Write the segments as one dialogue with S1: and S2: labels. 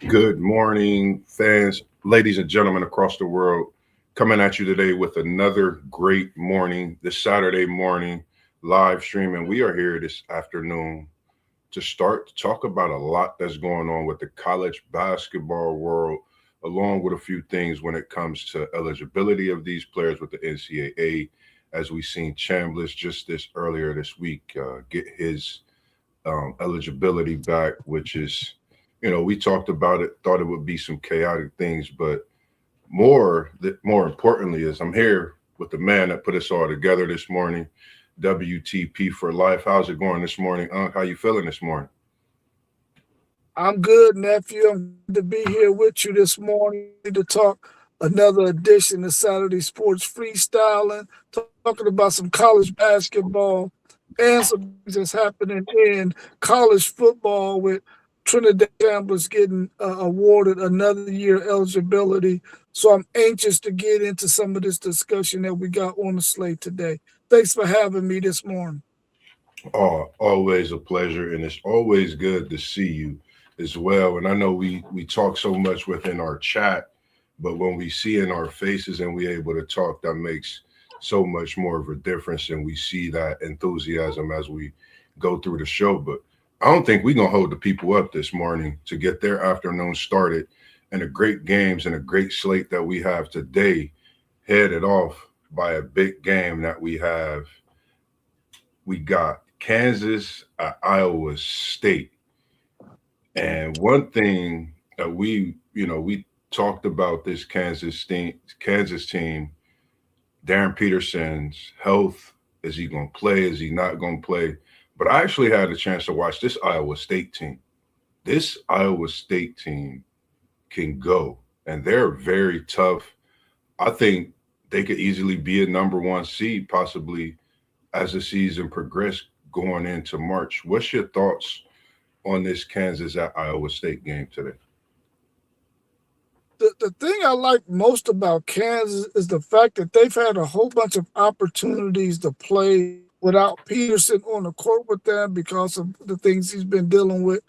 S1: Good morning, fans, ladies and gentlemen across the world. Coming at you today with another great morning, this Saturday morning live stream. And we are here this afternoon to start to talk about a lot that's going on with the college basketball world, along with a few things when it comes to eligibility of these players with the NCAA. As we seen Chambliss just this earlier this week get his eligibility back, which is, we talked about it, thought it would be some chaotic things, but more importantly is I'm here with the man that put us all together this morning, WTP for life. How's it going this morning, Unc? How you feeling this morning?
S2: I'm good, nephew. I'm glad to be here with you this morning to talk another edition of Saturday Sports Freestyling, talking about some college basketball and some things that's happening in college football with Trinidad Gamblers getting awarded another year eligibility. So I'm anxious to get into some of this discussion that we got on the slate today. Thanks for having me this morning.
S1: Oh, always a pleasure, and it's always good to see you as well. And I know we talk so much within our chat, but when we see in our faces and we able to talk, that makes so much more of a difference, and we see that enthusiasm as we go through the show. But I don't think we're gonna hold the people up this morning to get their afternoon started, and the great games and a great slate that we have today, headed off by a big game that we have. We got Kansas at Iowa State. And one thing that we talked about this Kansas team, Darren Peterson's health. Is he going to play? Is he not going to play? But I actually had a chance to watch this Iowa State team. This Iowa State team can go, and they're very tough. I think they could easily be a number one seed, possibly as the season progressed going into March. What's your thoughts on this Kansas at Iowa State game today?
S2: The thing I like most about Kansas is the fact that they've had a whole bunch of opportunities to play without Peterson on the court with them because of the things he's been dealing with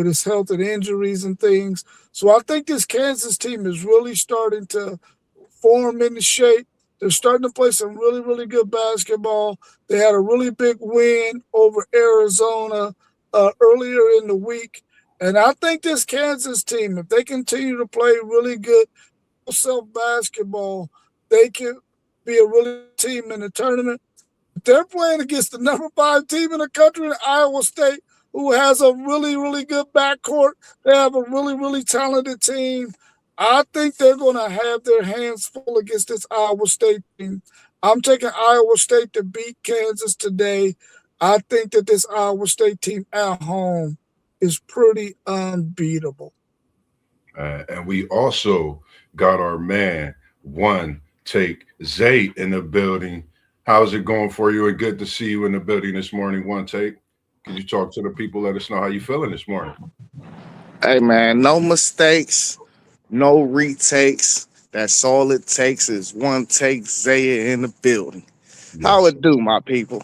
S2: his health and injuries and things. So I think this Kansas team is really starting to form into shape. They're starting to play some really, really good basketball. They had a really big win over Arizona earlier in the week. And I think this Kansas team, if they continue to play really good self basketball, they can be a really good team in the tournament. They're playing against the number five team in the country, Iowa State, who has a really, really good backcourt. They have a really, really talented team. I think they're going to have their hands full against this Iowa State team. I'm taking Iowa State to beat Kansas today. I think that this Iowa State team at home is pretty unbeatable.
S1: And we also got our man, one take, Zay, in the building. How's it going for you? And good to see you in the building this morning, one take. Can you talk to the people? Let us know how you feeling this morning.
S3: Hey man, no mistakes, no retakes. That's all it takes is one take. Zaya in the building. How
S1: Yes,
S3: it do, my people?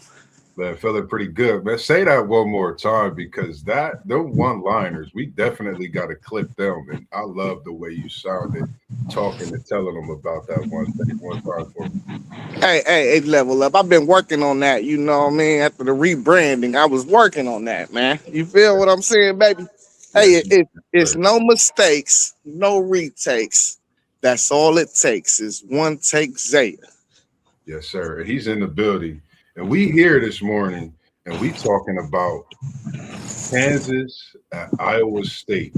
S1: man, feeling pretty good, man. Say that one more time because the one-liners, we definitely got to clip them, and I love the way you sounded talking and telling them about that one thing one time for me.
S3: Hey, level up. I've been working on that. You know what I mean? After the rebranding, I was working on that, man. You feel what I'm saying, baby? Hey,
S1: Yes,
S3: it's
S1: sir.
S3: no mistakes, no retakes. That's all it takes is one take. Zaya.
S1: Yes, sir. And he's in the building, and we here this morning, and we talking about Kansas at Iowa State.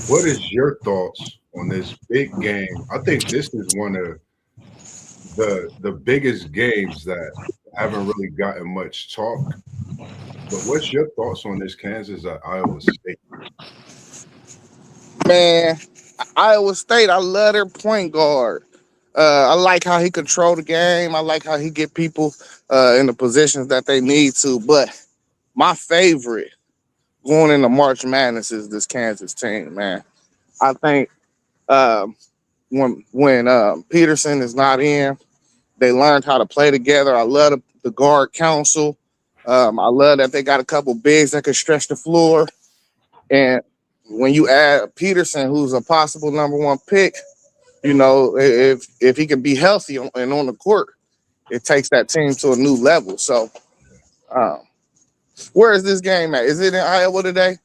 S1: What is your thoughts on this big game? I think this is one of the biggest games that haven't really gotten much talk. But what's your thoughts on this Kansas at Iowa State?
S3: Man, Iowa State, I love their point guard. I like how he control the game. I like how he get people in the positions that they need to. But my favorite going into March Madness is this Kansas team, man. I think um, when Peterson is not in, they learned how to play together. I love the guard council. I love that they got a couple bigs that can stretch the floor. And when you add Peterson, who's a possible number one pick, if he can be healthy and on the court, it takes that team to a new level. So, um, where is this game at? Is it in Iowa today?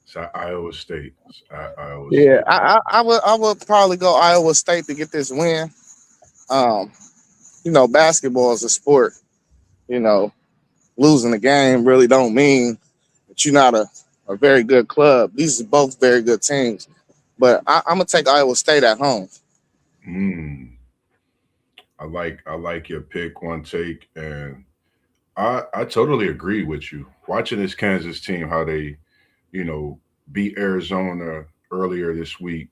S1: It's at Iowa State. It's at Iowa
S3: Yeah,
S1: State.
S3: I would probably go Iowa State to get this win. Um, basketball is a sport. You know, losing the game really don't mean that you're not a very good club. These are both very good teams. But I'm gonna take Iowa State at home.
S1: Mm, I like your pick, one take, and I totally agree with you. Watching this Kansas team, how they, you know, beat Arizona earlier this week,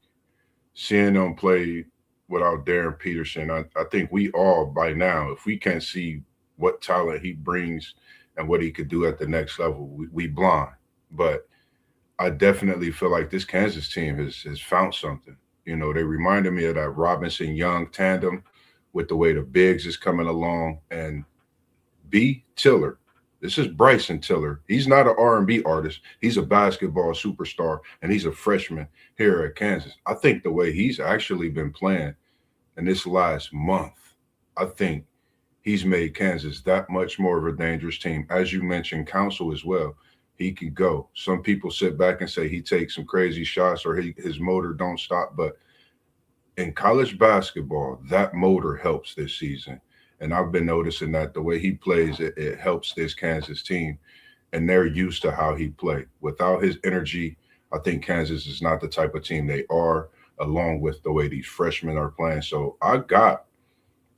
S1: seeing them play without Darren Peterson, I think we all by now, if we can't see what talent he brings and what he could do at the next level, we blind. But I definitely feel like this Kansas team has found something. They reminded me of that Robinson Young tandem with the way the Biggs is coming along and B Tiller. This is Bryson Tiller. He's not an R&B artist. He's a basketball superstar, and he's a freshman here at Kansas. I think the way he's actually been playing in this last month, I think he's made Kansas that much more of a dangerous team. As you mentioned, Council as well. He can go. Some people sit back and say he takes some crazy shots or his motor don't stop, but in college basketball, that motor helps this season. And I've been noticing that the way he plays, it helps this Kansas team. And they're used to how he played. Without his energy, I think Kansas is not the type of team they are, along with the way these freshmen are playing. So I got,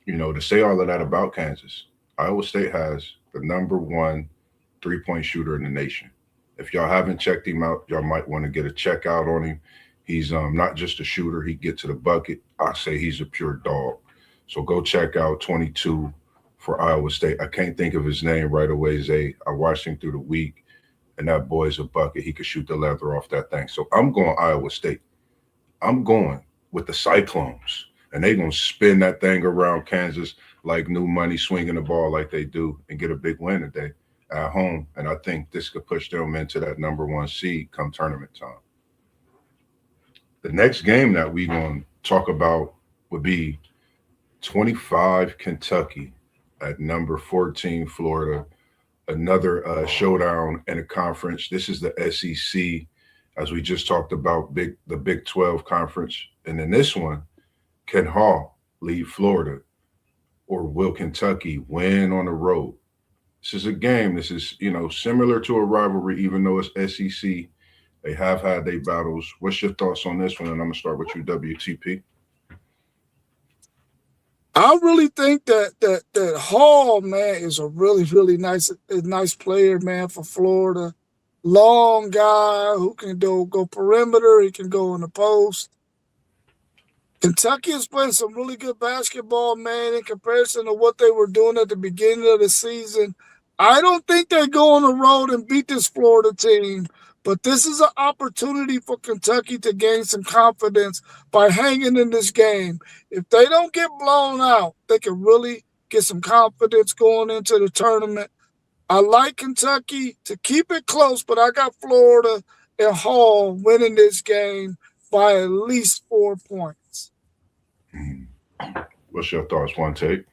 S1: to say all of that about Kansas. Iowa State has the number one three-point shooter in the nation. If y'all haven't checked him out, y'all might want to get a check out on him. He's not just a shooter. He gets to the bucket. I say he's a pure dog. So go check out 22 for Iowa State. I can't think of his name right away, Zay. I watched him through the week, and that boy's a bucket. He could shoot the leather off that thing. So I'm going Iowa State. I'm going with the Cyclones, and they're going to spin that thing around Kansas like new money, swinging the ball like they do, and get a big win today at home. And I think this could push them into that number one seed come tournament time. The next game that we're going to talk about would be 25 Kentucky at number 14 Florida. Another showdown in a conference. This is the SEC, as we just talked about, the Big 12 conference. And in this one, can Hall lead Florida, or will Kentucky win on the road? This is a game. This is, similar to a rivalry, even though it's SEC. They have had their battles. What's your thoughts on this one? And I'm going to start with you, WTP.
S2: I really think that Hall, man, is a really, really nice player, man, for Florida. Long guy who can go perimeter. He can go in the post. Kentucky is playing some really good basketball, man, in comparison to what they were doing at the beginning of the season. I don't think they go on the road and beat this Florida team, but this is an opportunity for Kentucky to gain some confidence by hanging in this game. If they don't get blown out, they can really get some confidence going into the tournament. I like Kentucky to keep it close, but I got Florida and Hall winning this game by at least 4 points.
S1: What's your thoughts? One take.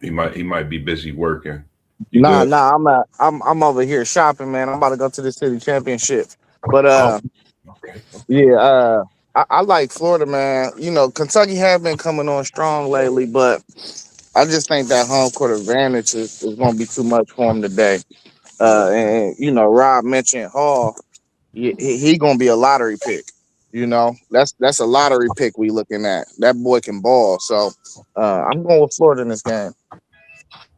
S1: He might be busy working. You
S3: Nah,
S1: good?
S3: nah, I'm over here shopping, man. I'm about to go to the city championship. But
S1: Oh, okay.
S3: yeah, I like Florida, man. Kentucky have been coming on strong lately, but I just think that home court advantage is going to be too much for him today. And Rob mentioned Hall. He going to be a lottery pick. That's a lottery pick we looking at. That boy can ball. So I'm going with Florida in this game.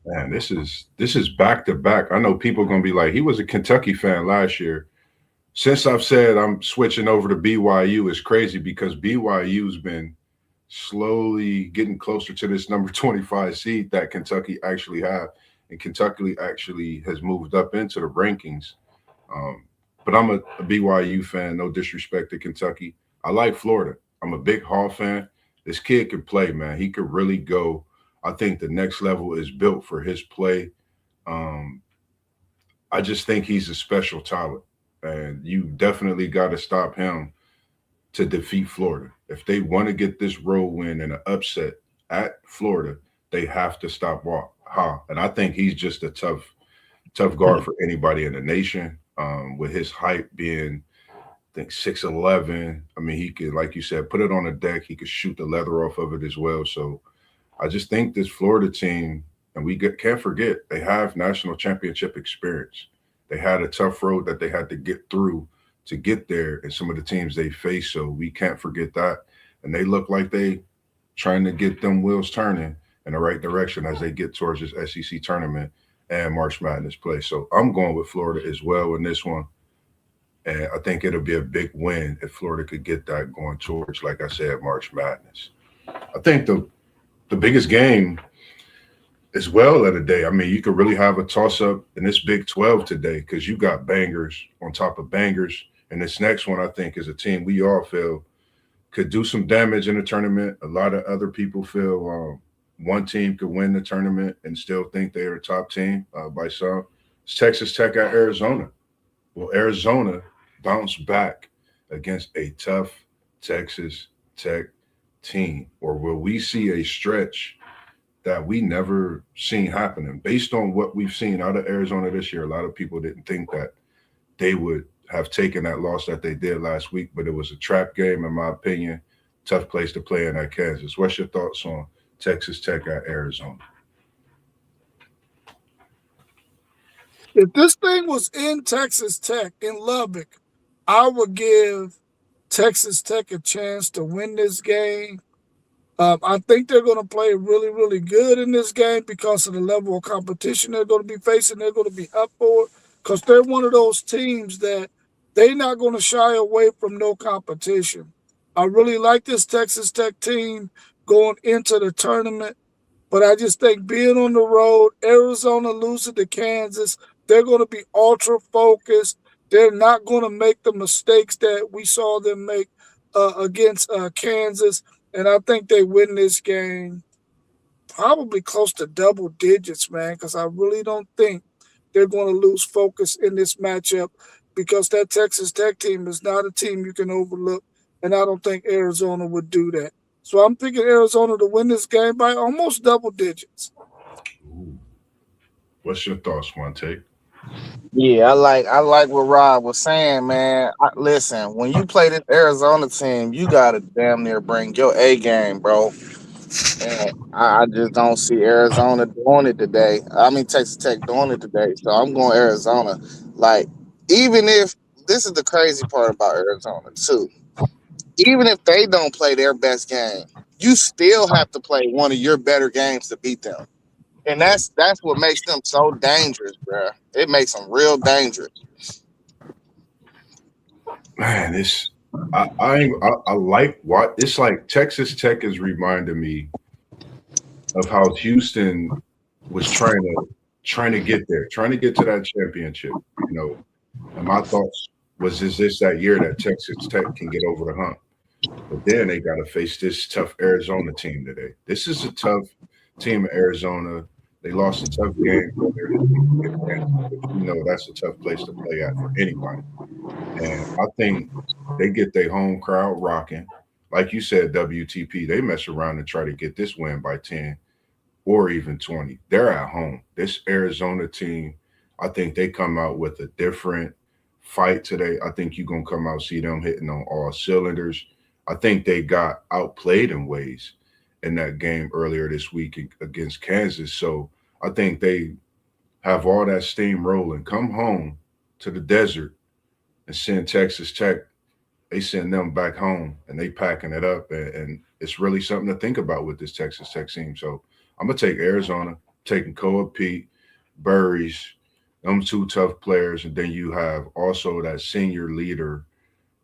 S1: Man, this is back to back. I know people are gonna be like, he was a Kentucky fan last year. Since I've said I'm switching over to BYU, it's crazy because BYU's been slowly getting closer to this number 25 seed that Kentucky actually have, and Kentucky actually has moved up into the rankings. But I'm a BYU fan. No disrespect to Kentucky. I like Florida. I'm a big Hall fan. This kid can play, man. He could really go. I think the next level is built for his play. Um, I just think he's a special talent, and you definitely got to stop him to defeat Florida. If they want to get this road win and an upset at Florida, they have to stop Ha. And I think he's just a tough guard for anybody in the nation. With his height being, I think 6'11". I mean, he could, like you said, put it on the deck. He could shoot the leather off of it as well. So I just think this Florida team, and can't forget, they have national championship experience. They had a tough road that they had to get through to get there, and some of the teams they face. So we can't forget that. And they look like they trying to get them wheels turning in the right direction as they get towards this SEC tournament and March Madness play. So I'm going with Florida as well in this one. And I think it'll be a big win if Florida could get that going towards, like I said, March Madness. I think the biggest game as well of the day. I mean, you could really have a toss up in this Big 12 today because you got bangers on top of bangers. And this next one, I think, is a team we all feel could do some damage in the tournament. A lot of other people feel one team could win the tournament and still think they're a top team by some. It's Texas Tech at Arizona. Well, Arizona bounced back against a tough Texas Tech team, or will we see a stretch that we never seen happening? Based on what we've seen out of Arizona this year, a lot of people didn't think that they would have taken that loss that they did last week, but it was a trap game, in my opinion. Tough place to play in at Kansas. What's your thoughts on Texas Tech at Arizona?
S2: If this thing was in Texas Tech, in Lubbock, I would give Texas Tech a chance to win this game. I think they're going to play really, really good in this game because of the level of competition they're going to be facing. They're going to be up for it because they're one of those teams that they're not going to shy away from no competition. I really like this Texas Tech team going into the tournament, but I just think being on the road, Arizona losing to Kansas, they're going to be ultra focused. They're not going to make the mistakes that we saw them make against Kansas. And I think they win this game probably close to double digits, man, because I really don't think they're going to lose focus in this matchup because that Texas Tech team is not a team you can overlook. And I don't think Arizona would do that. So I'm picking Arizona to win this game by almost double digits.
S1: Ooh. What's your thoughts, Monte?
S3: Yeah, I like what Rob was saying, man. Listen, when you play this Arizona team, you gotta damn near bring your A game, bro. And I just don't see Arizona doing it today. I mean Texas Tech doing it today. So I'm going Arizona. Like, even if this is the crazy part about Arizona too. Even if they don't play their best game, you still have to play one of your better games to beat them. And that's what makes them so dangerous, bro. It makes them real dangerous.
S1: Man, I like what it's like. Texas Tech is reminding me of how Houston was trying to get there, trying to get to that championship. You know, and my thoughts was, is this that year that Texas Tech can get over the hump? But then they got to face this tough Arizona team today. This is a tough team, Arizona. They lost a tough game earlier this week against Kansas, which we know that's a tough place to play at for anybody. And I think they get their home crowd rocking. Like you said, WTP, they mess around and try to get this win by 10 or even 20. They're at home. This Arizona team, I think they come out with a different fight today. I think you're going to come out, see them hitting on all cylinders. I think they got outplayed in ways in that game earlier this week against Kansas. So I think they have all that steam rolling. Come home to the desert and send Texas Tech. They send them back home and they packing it up. And it's really something to think about with this Texas Tech team. So I'm going to take Arizona, taking Koa Pete, Burries, them two tough players. And then you have also that senior leader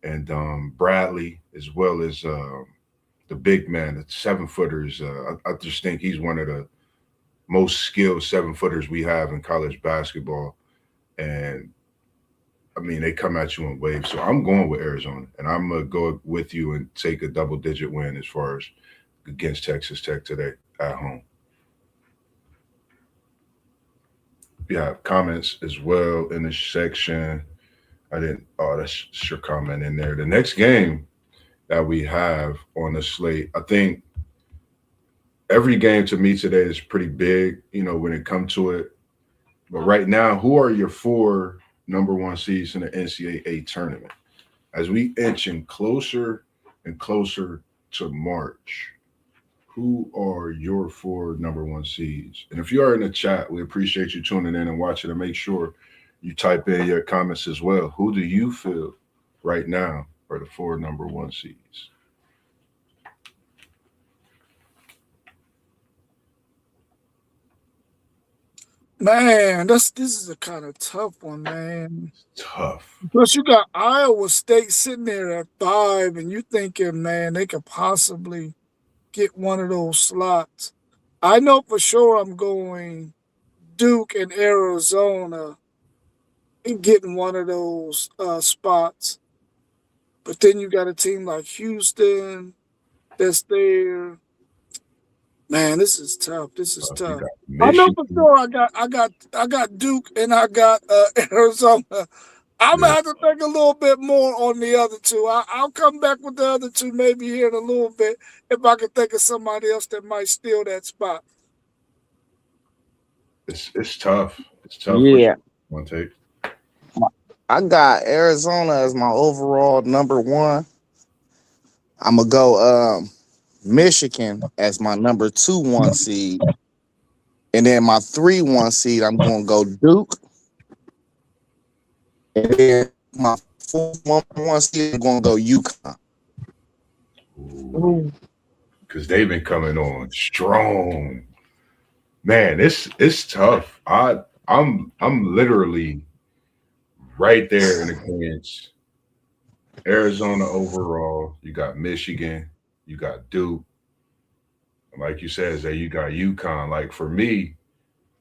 S1: and Bradley, as well as the big man, the 7-footers. I just think he's one of the most skilled 7-footers we have in college basketball. And I mean, they come at you in waves. So I'm going with Arizona, and I'm going to go with you and take a double-digit win as far as against Texas Tech today at home. we have comments as well in the section. I didn't. Oh, that's your comment in there. The next game that we have on the slate, I think every game to me today is pretty big. When it comes to it. But right now, who are your four number one seeds in the NCAA tournament? As we inching closer and closer to March, who are your four number one seeds? And if you are in the chat, we appreciate you tuning in and watching. And make sure you type in your comments as well. Who do you feel right now are the four number one seeds?
S2: Man, this is a kind of tough one, man.
S1: Tough.
S2: Because you got Iowa State sitting there at 5, and you thinking, man, they could possibly get one of those slots. I know for sure I'm going Duke and Arizona and getting one of those spots. But then you got a team like Houston that's there. Man, this is tough. This is tough. I know for sure I got Duke and I got Arizona. I'm gonna have to think a little bit more on the other two. I'll come back with the other two maybe here in a little bit if I can think of somebody else that might steal that spot.
S1: It's tough. It's tough.
S3: Yeah.
S1: One take.
S3: I got Arizona as my overall number one. I'm gonna go Michigan as my number 2 seed. And then my 3 seed, I'm gonna go Duke. And then my 4 seed, I'm gonna go UConn.
S1: Because they've been coming on strong. Man, it's tough. I'm literally right there in the against Arizona overall. You got Michigan, you got Duke. Like you said, Zay, you got UConn. Like for me,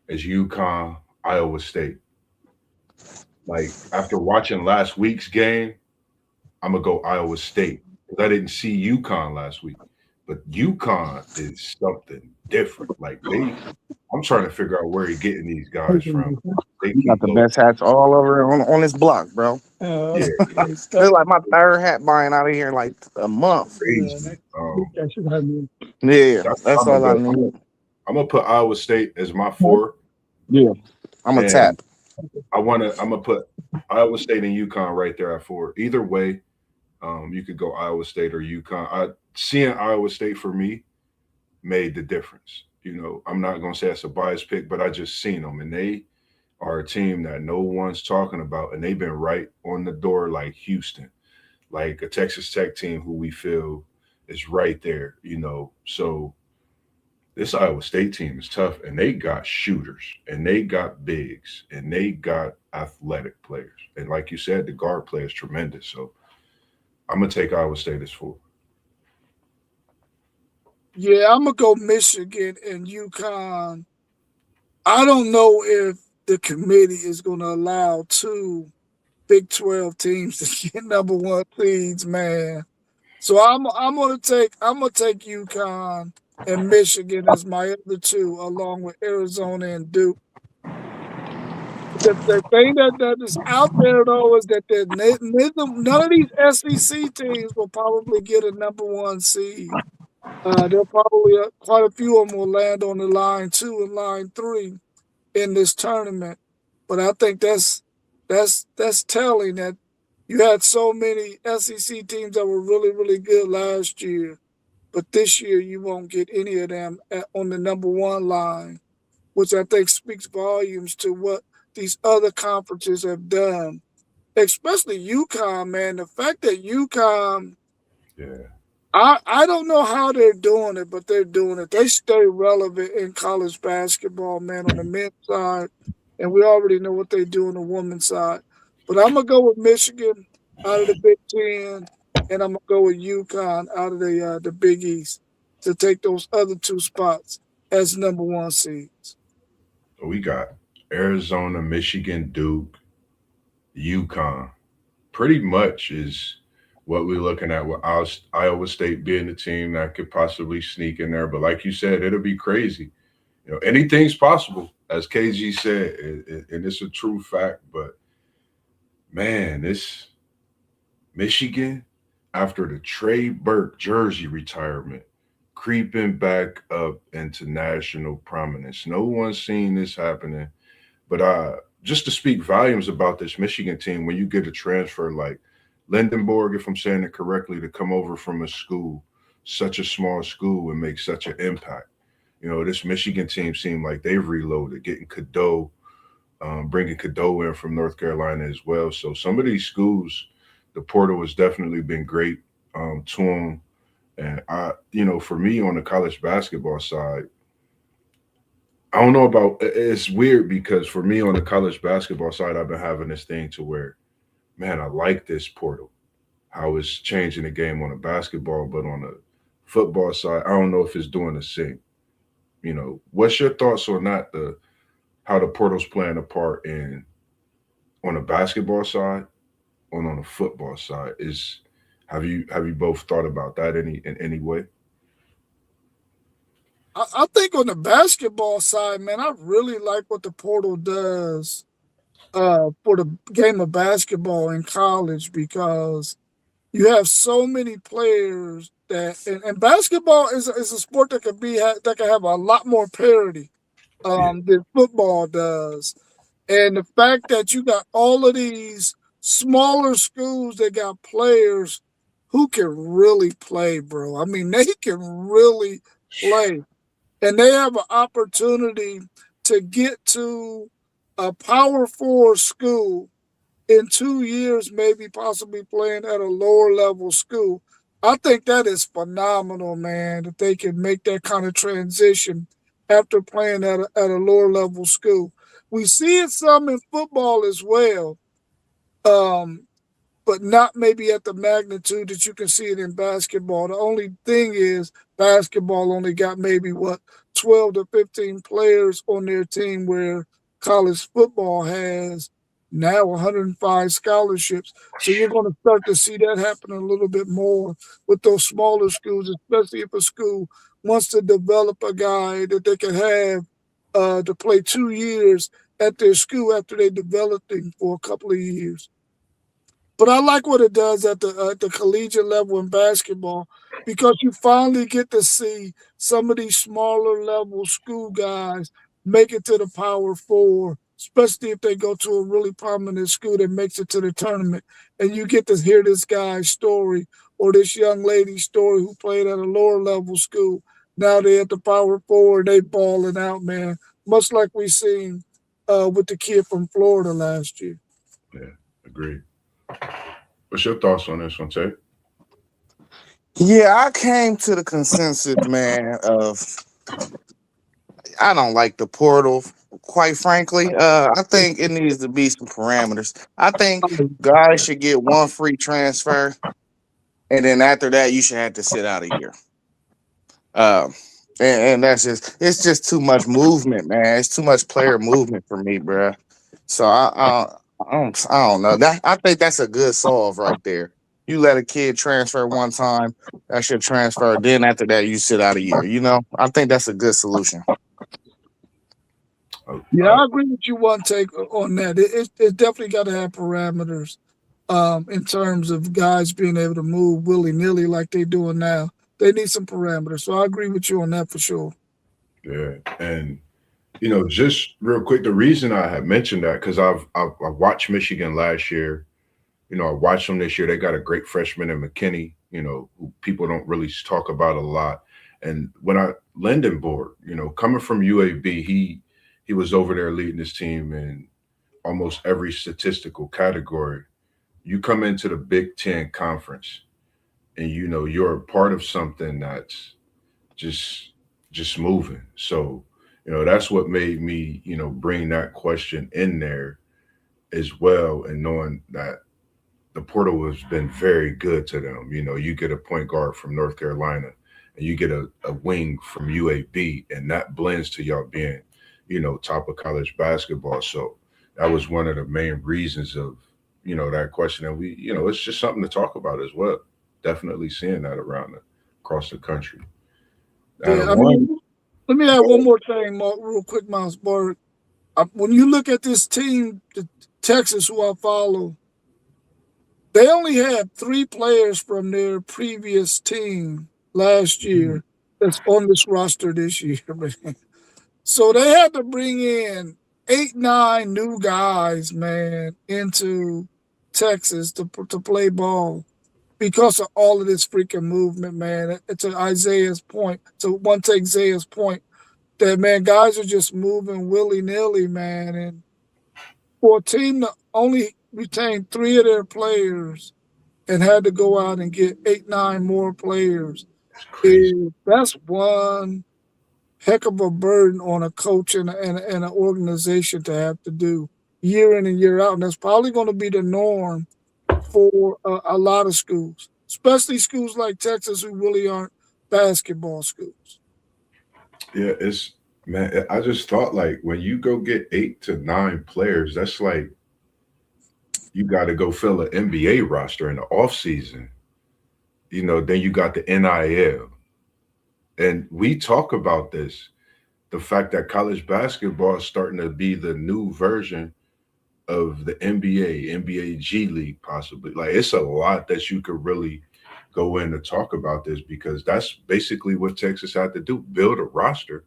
S1: it's UConn, Iowa State. Like after watching last week's game, I'm gonna go Iowa State because I didn't see UConn last week. But UConn is something different. Like I'm trying to figure out where you're getting these guys from. They
S3: got the best hats all over on this block, bro.
S1: Yeah.
S3: It's like my third hat buying out of here in like a month.
S1: Crazy.
S3: Yeah, that's all I need.
S1: I'm gonna put Iowa State as my 4.
S3: Yeah, I'm gonna tap.
S1: I'm gonna put Iowa State and UConn right there at 4. Either way, you could go Iowa State or UConn. Seeing Iowa State for me made the difference. I'm not gonna say it's a biased pick, but I just seen them, and they are a team that no one's talking about, and they've been right on the door like Houston, like a Texas Tech team who we feel is right there. So this Iowa State team is tough, and they got shooters, and they got bigs, and they got athletic players. And like you said, the guard play is tremendous. So I'm going to take Iowa State as 4.
S2: Yeah, I'm going to go Michigan and UConn. I don't know if the committee is going to allow 2 Big 12 teams to get number 1 seeds, man. So I'm gonna take UConn and Michigan as my other 2, along with Arizona and Duke. The thing that is out there though is that none of these SEC teams will probably get a number 1 seed. They'll probably quite a few of them will land on the line 2 and line 3 in this tournament. But I think that's telling that you had so many SEC teams that were really, really good last year, but this year you won't get any of them on the number 1 line, which I think speaks volumes to what these other conferences have done, especially UConn, man. The fact that UConn, I don't know how they're doing it, but they're doing it. They stay relevant in college basketball, man, on the men's side, and we already know what they do on the women's side. But I'm going to go with Michigan out of the Big Ten, and I'm going to go with UConn out of the Big East to take those other 2 spots as number 1 seeds.
S1: So we got Arizona, Michigan, Duke, UConn. Pretty much is what we're looking at with Iowa State being the team that could possibly sneak in there. But like you said, it'll be crazy Anything's possible, as KG said, and it's a true fact. But man, this Michigan, after the Trey Burke jersey retirement, creeping back up into national prominence. No one's seen this happening. But just to speak volumes about this Michigan team, when you get a transfer like Lindenborg, if I'm saying it correctly, to come over from a school, such a small school, and make such an impact. This Michigan team seemed like they've reloaded, getting Cadeau, bringing Cadeau in from North Carolina as well. So some of these schools, the portal has definitely been great to them. And for me on the college basketball side, I don't know about. It's weird because for me on the college basketball side, I've been having this thing to where, man, I like this portal, how it's changing the game on the basketball, but on the football side, I don't know if it's doing the same. What's your thoughts on that? The How the portal's playing a part in on the basketball side, and on the football side is. Have you both thought about that in any way?
S2: I think on the basketball side, man, I really like what the portal does for the game of basketball in college because you have so many players and basketball is a sport that that can have a lot more parity
S1: Yeah,
S2: than football does. And the fact that you got all of these smaller schools that got players who can really play, bro. I mean, they can really play. And they have an opportunity to get to a Power Four school in 2 years, maybe possibly playing at a lower level school. I think that is phenomenal, man, that they can make that kind of transition after playing at a lower level school. We see it some in football as well. Um, but not maybe at the magnitude that you can see it in basketball. The only thing is basketball only got maybe 12 to 15 players on their team where college football has now 105 scholarships. So you're going to start to see that happen a little bit more with those smaller schools, especially if a school wants to develop a guy that they can have to play 2 years at their school after they developed him for a couple of years. But I like what it does at the collegiate level in basketball because you finally get to see some of these smaller level school guys make it to the Power Four, especially if they go to a really prominent school that makes it to the tournament. And you get to hear this guy's story or this young lady's story who played at a lower level school. Now they're at the Power Four and they balling out, man. Much like we seen with the kid from Florida last year.
S1: yeah, agreed. What's your thoughts on this one, Tay?
S3: Yeah, I came to the consensus, man, of I don't like the portal, quite frankly. I think it needs to be some parameters. I think guys should get one free transfer, and then after that, you should have to sit out a year. Um, and that's it's just too much movement, man. It's too much player movement for me, bruh. So I don't know. I think that's a good solve right there. You let a kid transfer one time, that's your transfer. Then after that, you sit out a year. I think that's a good solution.
S1: Oh,
S2: Yeah, I agree with you. One take on that. It definitely got to have parameters in terms of guys being able to move willy nilly like they doing now. They need some parameters. So I agree with you on that for sure.
S1: yeah, and just real quick, the reason I had mentioned that because I watched Michigan last year. I watched them this year. They got a great freshman in McKinney. Who people don't really talk about a lot. And when Lindenborg, coming from UAB, he was over there leading his team in almost every statistical category. You come into the Big Ten conference, and you're a part of something that's just just moving. So, that's what made me, bring that question in there as well, and knowing that the portal has been very good to them. You get a point guard from North Carolina, and you get a wing from UAB, and that blends to y'all being, top of college basketball. So that was one of the main reasons of, that question. And it's just something to talk about as well. Definitely seeing that across the country. Out
S2: Yeah,
S1: of
S2: I
S1: one,
S2: mean, Let me add one more thing, Mark, real quick, Miles Borg. When you look at this team, the Texas, who I follow, they only had 3 players from their previous team last year that's on this roster this year, man. So they had to bring in 8, 9 new guys, man, into Texas to play ball because of all of this freaking movement, man. To Isaiah's point, to one take Isaiah's point, that man, guys are just moving willy nilly, man. And for a team to only retain 3 of their players and had to go out and get 8, 9 more players,
S1: It's crazy.
S2: that's one heck of a burden on a coach and an organization to have to do year in and year out. And that's probably going to be the norm for a lot of schools, especially schools like Texas who really aren't basketball schools.
S1: Yeah, it's man. I just thought like when you go get 8 to 9 players, that's like you got to go fill an NBA roster in the off season. Then you got the NIL, and we talk about this. The fact that college basketball is starting to be the new version of the NBA, NBA G League, possibly. Like it's a lot that you could really go in to talk about this because that's basically what Texas had to do: build a roster,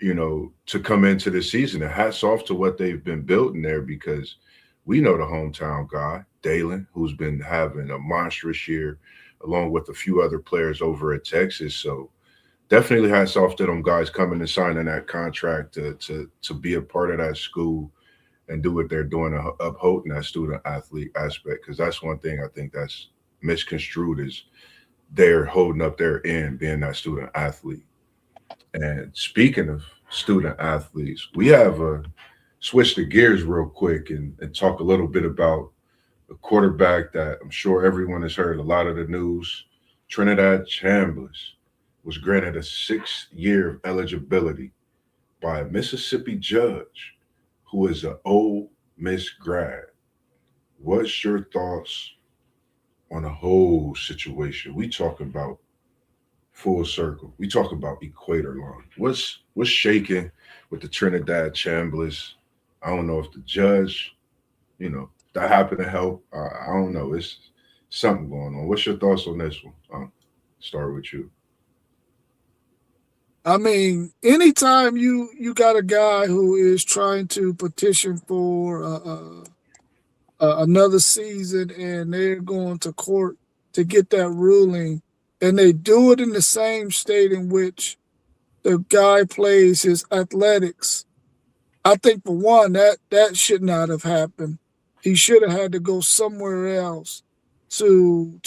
S1: to come into the season. And hats off to what they've been building there because we know the hometown guy, Dalen, who's been having a monstrous year, along with a few other players over at Texas. So definitely hats off to them guys coming and signing that contract to be a part of that school and do what they're doing, upholding that student athlete aspect. Because that's one thing I think that's misconstrued is they're holding up their end, being that student athlete. And speaking of student athletes, we have switch the gears real quick and talk a little bit about a quarterback that I'm sure everyone has heard a lot of the news. Trinidad Chambliss was granted a 6-year of eligibility by a Mississippi judge who is an Ole Miss grad. What's your thoughts on the whole situation? We talk about full circle. We talk about equator line. What's shaking with the Trinidad Chambliss? I don't know if the judge, that happened to help. I don't know. It's something going on. What's your thoughts on this one? Start with you.
S2: I mean, anytime you got a guy who is trying to petition for another season and they're going to court to get that ruling, and they do it in the same state in which the guy plays his athletics, I think for one that should not have happened. He should have had to go somewhere else to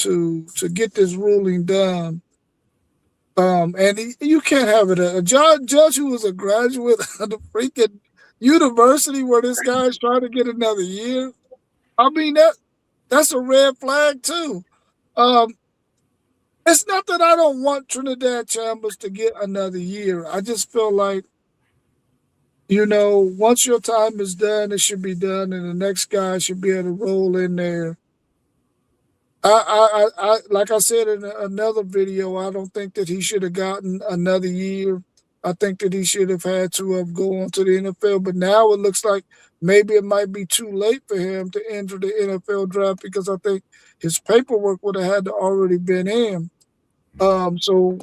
S2: get this ruling done. And you can't have it a judge who was a graduate of the freaking university where this guy's trying to get another year. I mean that's a red flag too. Um, it's not that I don't want Trinidad Chambers to get another year. I just feel like once your time is done, it should be done, and the next guy should be able to roll in there. I like I said in another video, I don't think that he should have gotten another year. I think that he should have had to have gone to the NFL. But now it looks like maybe it might be too late for him to enter the NFL draft because I think his paperwork would have had to already been in. So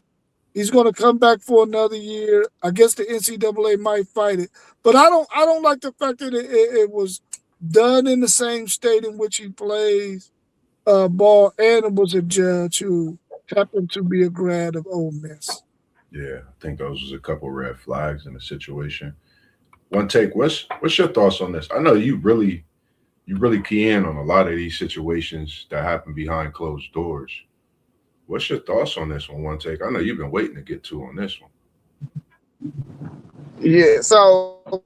S2: he's going to come back for another year. I guess the NCAA might fight it, but I don't like the fact that it was done in the same state in which he plays ball, and it was a judge who happened to be a grad of Ole Miss.
S1: Yeah, I think those was a couple red flags in the situation. One take. What's your thoughts on this? I know you really key in on a lot of these situations that happen behind closed doors. What's your thoughts on this one? One take. I know you've been waiting to get to on this one.
S3: Yeah, so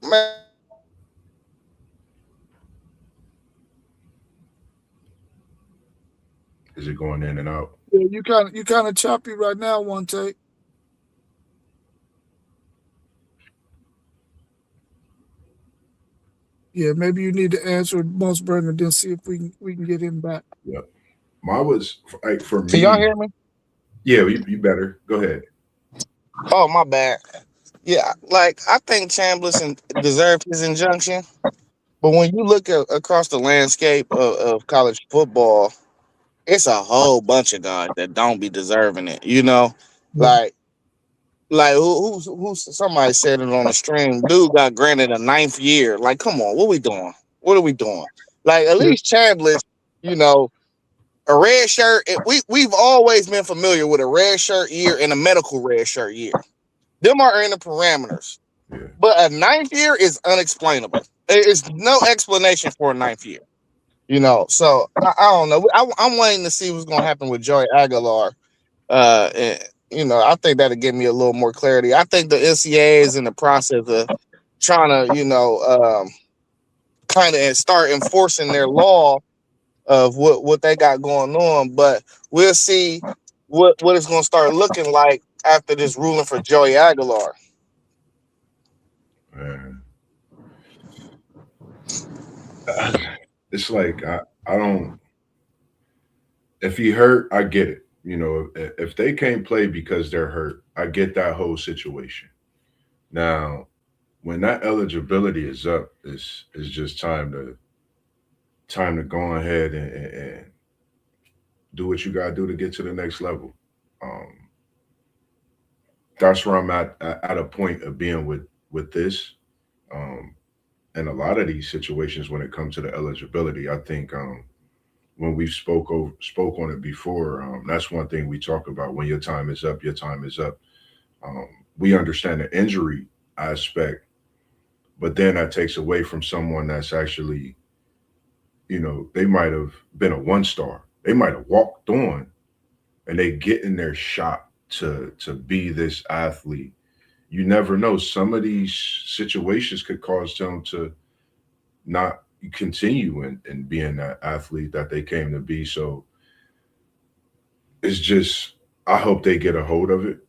S3: man,
S1: Is it going in and out?
S2: Yeah, you kind of choppy right now. One take. Yeah, maybe you need to answer Musburger and then see if we can get him back.
S1: Yeah. Mine was like for
S3: can y'all
S1: me.
S3: hear me?
S1: Yeah, you better go ahead.
S3: Oh, my bad. Yeah, like I think Chambliss deserved his injunction, but when you look across the landscape of college football, it's a whole bunch of guys that don't be deserving it.
S2: Yeah.
S3: Like somebody said it on the stream. Dude got granted a ninth year. Like, come on, what we doing? What are we doing? Like, at
S2: Yeah.
S3: least Chambliss, you know, a red shirt. We've always been familiar with a red shirt year and a medical red shirt year. Them are in the parameters.
S1: Yeah.
S3: But a ninth year is unexplainable. It's no explanation for a ninth year. So I don't know. I'm waiting to see what's going to happen with Joey Aguilar. And, I think that'll give me a little more clarity. I think the NCAA is in the process of trying to, kind of start enforcing their law of what they got going on. But we'll see what it's going to start looking like after this ruling for Joey Aguilar.
S1: Man. It's like I don't. If he hurt, I get it. If they can't play because they're hurt, I get that whole situation. Now, when that eligibility is up, it's just time to go ahead and do what you gotta do to get to the next level. Um, that's where I'm at a point of being with this. Um, and a lot of these situations when it comes to the eligibility, I think when we spoke on it before, that's one thing we talk about. When your time is up, your time is up. Um, we understand the injury aspect, but then that takes away from someone that's actually, they might have been a 1 star. They might have walked on and they get in their shot to be this athlete. You never know. Some of these situations could cause them to not continue in being that athlete that they came to be. So it's just I hope they get a hold of it.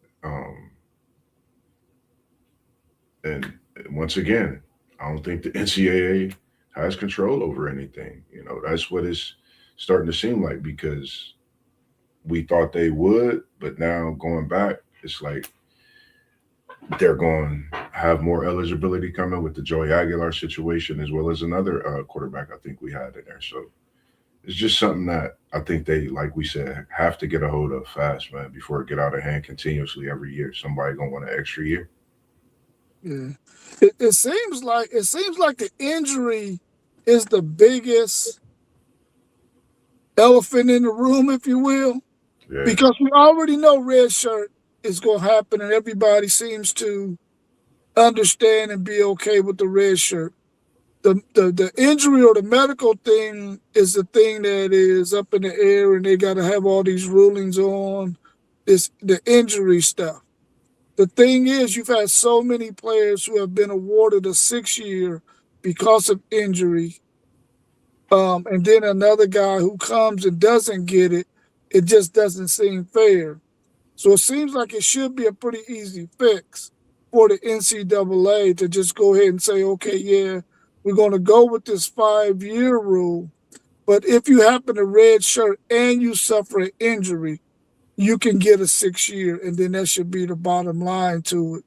S1: And once again, I don't think the NCAA has control over anything. That's what it's starting to seem like because we thought they would, but now going back, it's like they're going to have more eligibility coming with the Joey Aguilar situation as well as another quarterback I think we had in there. So it's just something that I think they, like we said, have to get a hold of fast, man, before it get out of hand continuously every year. Somebody gonna want an extra year.
S2: Yeah. It seems like the injury is the biggest elephant in the room, if you will,
S1: Yeah,
S2: because we already know red shirt is going to happen, and everybody seems to understand and be okay with the red shirt. The injury or the medical thing is the thing that is up in the air, and they got to have all these rulings on this the injury stuff. The thing is, you've had so many players who have been awarded a 6 year because of injury, and then another guy who comes and doesn't get it. It just doesn't seem fair. So it seems like it should be a pretty easy fix for the NCAA to just go ahead and say, okay, yeah, we're going to go with this 5 year rule. But if you happen to red shirt and you suffer an injury, you can get a 6 year. And then that should be the bottom line to it.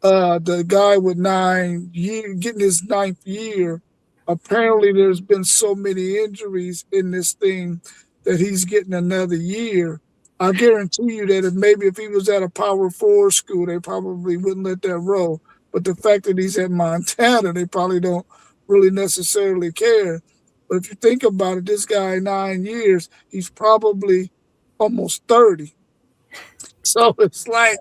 S2: The guy with 9 years getting his ninth year. Apparently, there's been so many injuries in this thing that he's getting another year. I guarantee you that if he was at a Power 4 school, they probably wouldn't let that roll. But the fact that he's at Montana, they probably don't really necessarily care. But if you think about it, this guy 9 years, he's probably almost 30. So it's like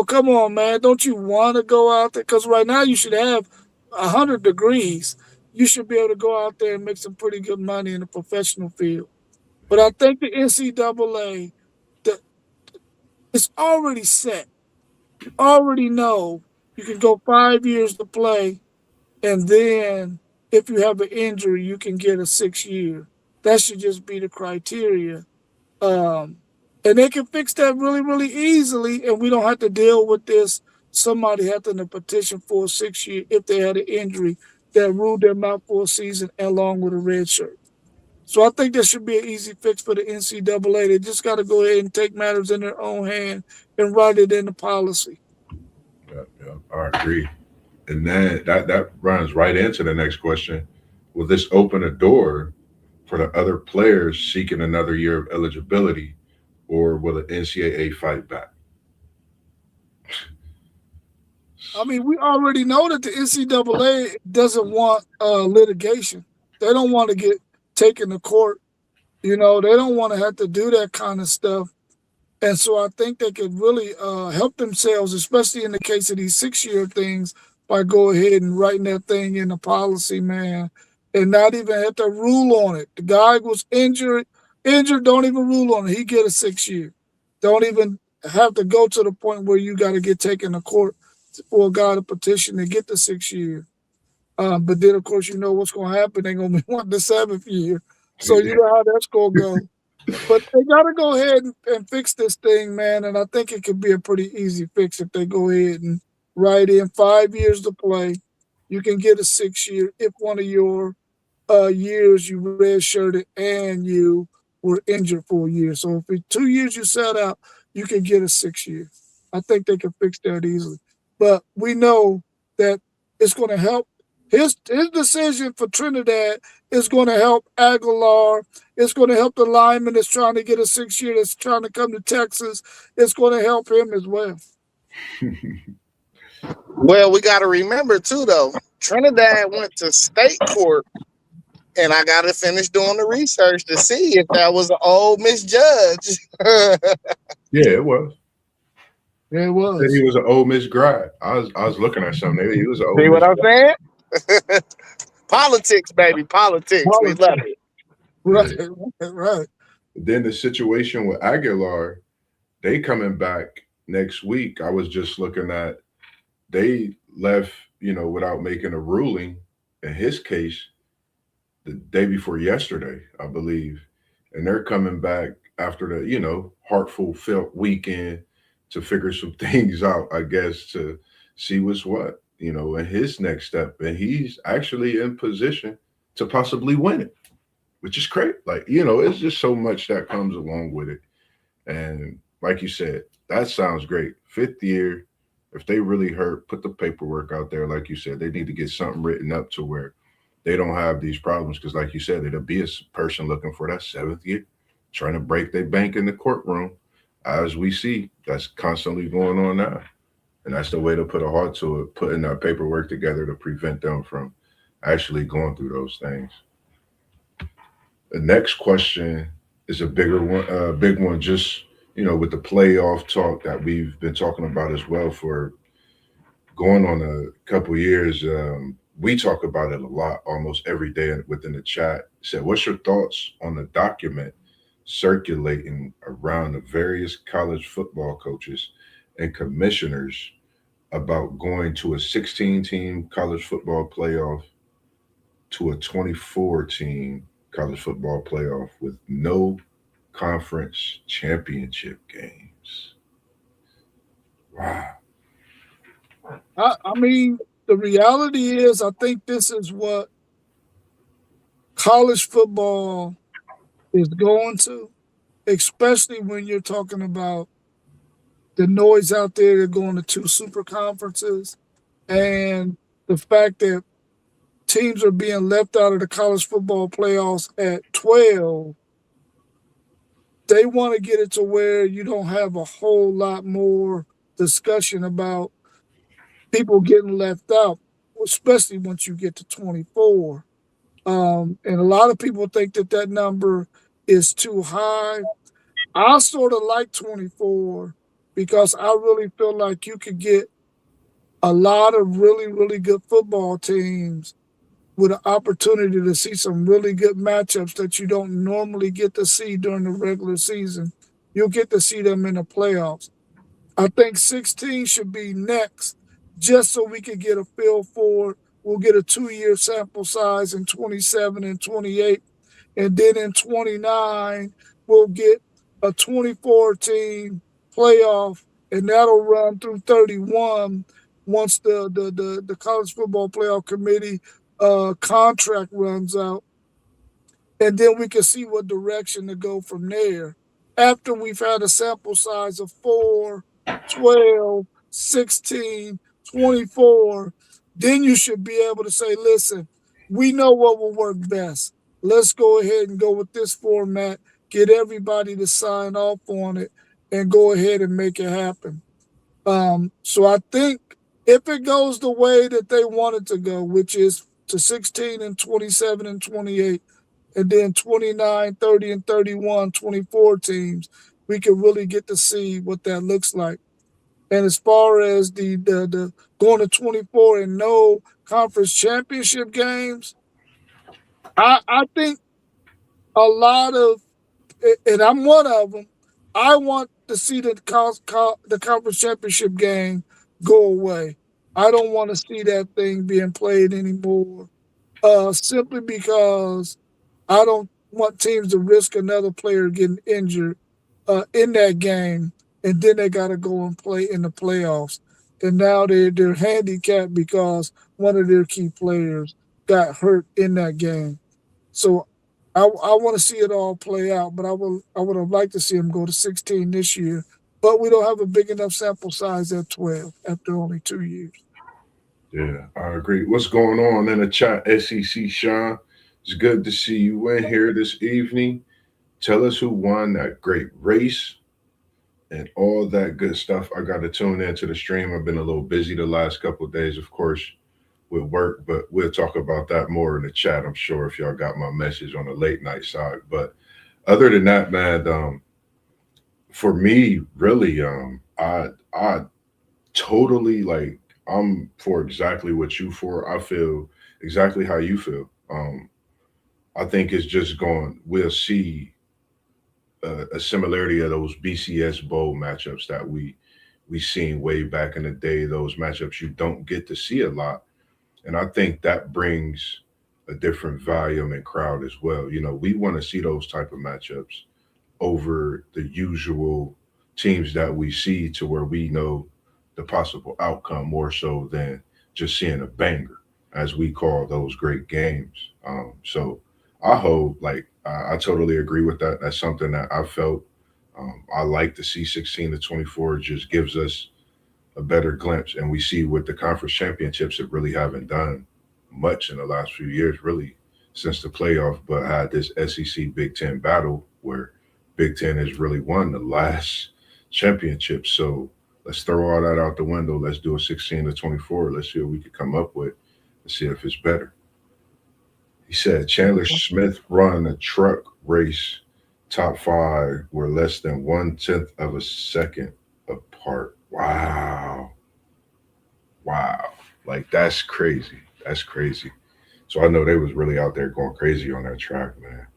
S2: come on, man. Don't you want to go out there? Because right now you should have 100 degrees. You should be able to go out there and make some pretty good money in the professional field. But I think the NCAA, the, it's already set. You already know you can go 5 years to play, and then if you have an injury, you can get a 6 year. That should just be the criteria. Um, and they can fix that really, really easily, and we don't have to deal with this. Somebody having to petition for a 6 year if they had an injury that ruled them out for a season along with a red shirt. So I think there should be an easy fix for the NCAA. They just got to go ahead and take matters in their own hand and write it in the policy.
S1: Yeah, yeah, I agree. And then that runs right into the next question. Will this open a door for the other players seeking another year of eligibility, or will the NCAA fight back?
S2: I mean, we already know that the NCAA doesn't want litigation. They don't want to get taken to court. You know, they don't want to have to do that kind of stuff. And so I think they could really help themselves, especially in the case of these 6-year things, by go ahead and writing that thing in the policy, man, and not even have to rule on it. The guy was injured, don't even rule on it. He get a 6-year. Don't even have to go to the point where you got to get taken to court for a guy to petition to get the 6 year. But then, of course, you know what's going to happen. They're going to be wanting the 7th year. So you know how that's going to go. But they got to go ahead and fix this thing, man. And I think it could be a pretty easy fix if they go ahead and write in 5 years to play. You can get a 6 year if one of your years you redshirted and you were injured for a year. So if it's 2 years you sat out, you can get a 6 year. I think they can fix that easily. But we know that it's going to help. His decision for Trinidad is going to help Aguilar. It's going to help the lineman that's trying to get a 6 year that's trying to come to Texas. It's going to help him as well.
S3: Well, we got to remember too, though. Trinidad went to state court, and I got to finish doing the research to see if that was an old misjudge.
S1: Yeah, it was.
S2: Yeah, it
S1: Said
S2: was.
S1: he was an Ole Miss grad. I was looking at something. He was an Ole
S3: See
S1: Miss
S3: what I'm
S1: grad.
S3: saying? Politics, baby, politics. We love it.
S2: Right,
S1: Yeah.
S2: right.
S1: Then the situation with Aguilar, they coming back next week. I was just looking at they left, without making a ruling in his case the day before yesterday, I believe. And they're coming back after the, heartful felt weekend to figure some things out, I guess, to see what's what, and his next step. And he's actually in position to possibly win it, which is great. Like, it's just so much that comes along with it. And like you said, that sounds great. 5th year, if they really hurt, put the paperwork out there. Like you said, they need to get something written up to where they don't have these problems. Because, like you said, it'll be a person looking for that 7th year, trying to break their bank in the courtroom, as we see. That's constantly going on now. And that's the way to put a heart to it, putting that paperwork together to prevent them from actually going through those things. The next question is a bigger one, big one, just with the playoff talk that we've been talking about as well for going on a couple years. We talk about it a lot, almost every day within the chat. Said, what's your thoughts on the document circulating around the various college football coaches and commissioners about going to a 16-team college football playoff to a 24-team college football playoff with no conference championship games? Wow.
S2: I mean, the reality is, I think this is what college football is going to, especially when you're talking about the noise out there. They're going to 2 super conferences, and the fact that teams are being left out of the college football playoffs at 12. They want to get it to where you don't have a whole lot more discussion about people getting left out, especially once you get to 24. And a lot of people think that that number is too high. I sort of like 24 because I really feel like you could get a lot of really, really good football teams with an opportunity to see some really good matchups that you don't normally get to see during the regular season. You'll get to see them in the playoffs. I think 16 should be next, just so we can get a feel for it. We'll get a 2-year sample size in 27 and 28. And then in 29, we'll get a 24-team playoff, and that'll run through 31 once the college football playoff committee contract runs out. and then we can see what direction to go from there. After we've had a sample size of 4, 12, 16, 24, then you should be able to say, listen, we know what will work best. Let's go ahead and go with this format, get everybody to sign off on it, and go ahead and make it happen. So I think if it goes the way that they want it to go, which is to 16 and 27 and 28, and then 29, 30 and 31, 24 teams, we can really get to see what that looks like. And as far as the going to 24 and no conference championship games, I think a lot of, and I'm one of them. I want to see the conference championship game go away. I don't want to see that thing being played anymore. Simply because I don't want teams to risk another player getting injured in that game, and then they got to go and play in the playoffs. And now they're handicapped because one of their key players got hurt in that game. So I want to see it all play out, but I would have liked to see them go to 16 this year. But we don't have a big enough sample size at 12 after only 2 years.
S1: Yeah, I agree. What's going on in the chat, SEC Sean? It's good to see you in here this evening. Tell us who won that great race and all that good stuff. I got to tune into the stream. I've been a little busy the last couple of days, of course, with work, but we'll talk about that more in the chat, I'm sure, if y'all got my message on the late night side. But other than that, man, for me, really, I totally like I'm for exactly what you for. I feel exactly how you feel. I think it's just going. We'll see a similarity of those BCS bowl matchups that we seen way back in the day. Those matchups you don't get to see a lot, and I think that brings a different volume and crowd as well. You know, we want to see those type of matchups over the usual teams that we see to where we know the possible outcome more so than just seeing a banger, as we call those great games. So I hope, like, I totally agree with that. That's something that I felt. I like to see 16 to 24. It just gives us a better glimpse, and we see with the conference championships that really haven't done much in the last few years, really since the playoff, but had this SEC Big Ten battle where Big Ten has really won the last championship. So let's throw all that out the window. Let's do a 16 to 24. Let's see what we could come up with and see if it's better. He said Chandler Smith run a truck race. Top five were less than 1/10 of a second apart. Wow. Wow. Like that's crazy. That's crazy. So I know they was really out there going crazy on that track, man.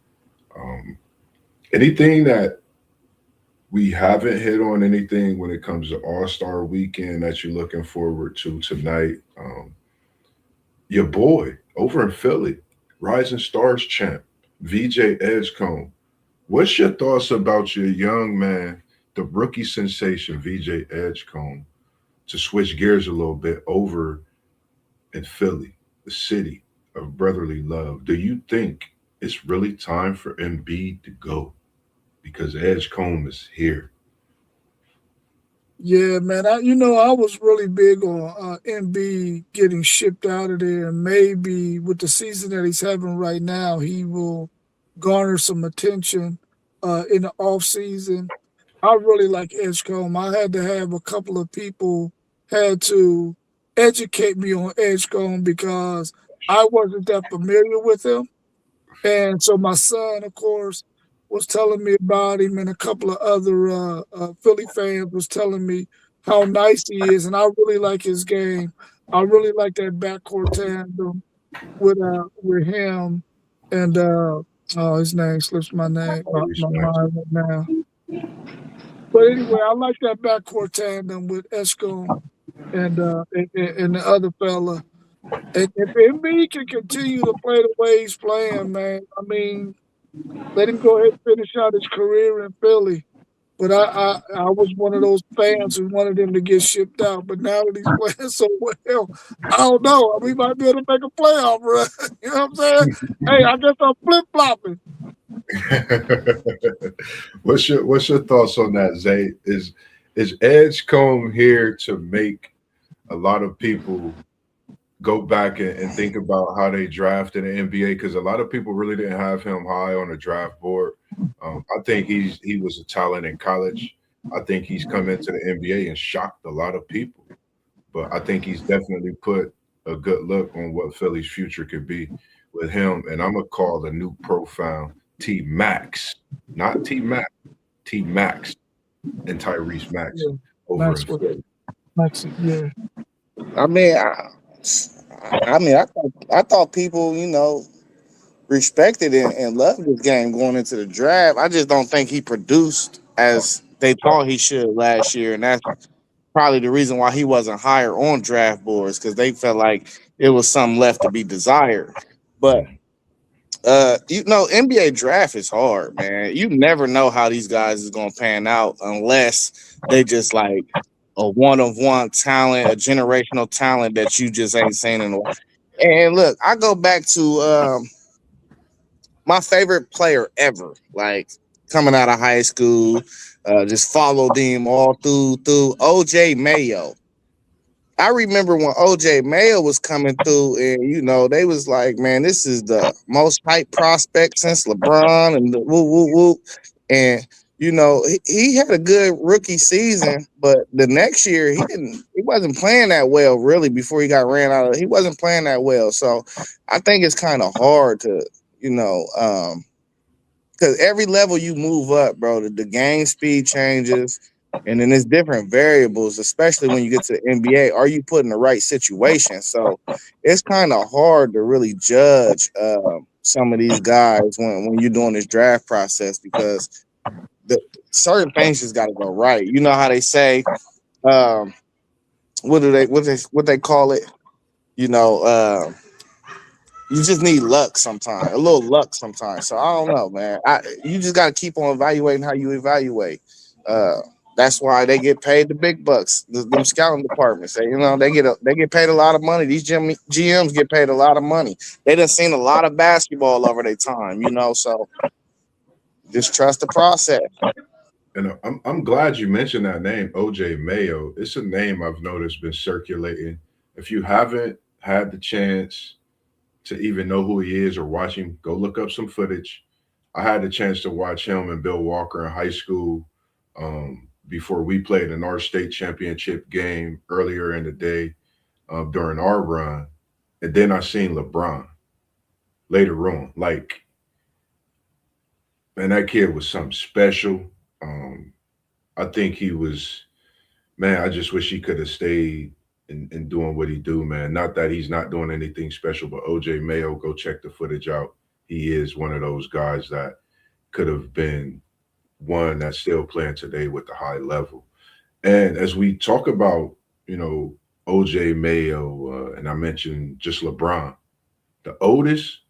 S1: Um, anything that we haven't hit on anything when it comes to All Star Weekend that you're looking forward to tonight? Your boy over in Philly, Rising Stars champ, VJ Edgecombe. What's your thoughts about your young man, the rookie sensation, VJ Edgecombe, to switch gears a little bit over in Philly, the city of brotherly love? Do you think it's really time for Embiid to go? Because Edgecombe is here.
S2: Yeah, man. I was really big on MB getting shipped out of there, and maybe with the season that he's having right now, he will garner some attention in the off season. I really like Edgecombe. I had to have a couple of people had to educate me on Edgecombe because I wasn't that familiar with him. And so my son, of course, was telling me about him, and a couple of other Philly fans was telling me how nice he is, and I really like his game. I really like that backcourt tandem with him and oh, his name slips my mind right now. But anyway, I like that backcourt tandem with Escom and the other fella. And if Embiid can continue to play the way he's playing, man, I mean, let him go ahead and finish out his career in Philly. But I was one of those fans who wanted him to get shipped out. But now that he's playing so well, I don't know. We might be able to make a playoff run. You know what I'm saying? Hey, I guess I'm flip flopping.
S1: What's your thoughts on that, Zay? Is Edgecombe here to make a lot of people go back and think about how they drafted an NBA? Because a lot of people really didn't have him high on the draft board. I think he was a talent in college. I think he's come into the NBA and shocked a lot of people. But I think he's definitely put a good look on what Philly's future could be with him. And I'm gonna call the new profile T Max, not T Max, T Max, and Tyrese Max
S2: Yeah,
S1: over in
S2: Max,
S1: Philly.
S2: Max, yeah.
S3: I mean, I thought people, respected and loved this game going into the draft. I just don't think he produced as they thought he should last year, and that's probably the reason why he wasn't higher on draft boards because they felt like it was something left to be desired. But NBA draft is hard, man. You never know how these guys is gonna pan out unless they just like a one of one talent, a generational talent that you just ain't seen in a while. And look, I go back to my favorite player ever, like coming out of high school, just followed him all through OJ Mayo. I remember when OJ Mayo was coming through, and they was like, "Man, this is the most hype prospect since LeBron," and the woo woo woo. And he had a good rookie season, but the next year he wasn't playing that well really. Before he got ran out, he wasn't playing that well. So I think it's kind of hard to because every level you move up, bro, the game speed changes. And then there's different variables, especially when you get to the NBA. Are you put in the right situation? So it's kind of hard to really judge some of these guys when you're doing this draft process because certain things just got to go right. You know how they say, what they call it? You just need luck sometimes, a little luck sometimes. So I don't know, man. You just got to keep on evaluating how you evaluate. That's why they get paid the big bucks. Them scouting departments, they get paid a lot of money. These GMs get paid a lot of money. They done seen a lot of basketball over their time, So just trust the process.
S1: And I'm glad you mentioned that name, OJ Mayo. It's a name I've noticed been circulating. If you haven't had the chance to even know who he is or watch him, go look up some footage. I had the chance to watch him and Bill Walker in high school before we played in our state championship game earlier in the day during our run. And then I seen LeBron later on. Like, man, that kid was something special. I think he was, man, I just wish he could have stayed in doing what he do, man. Not that he's not doing anything special, but OJ Mayo, go check the footage out. He is one of those guys that could have been one that's still playing today with the high level. And as we talk about, OJ Mayo, and I mentioned just LeBron, the oldest,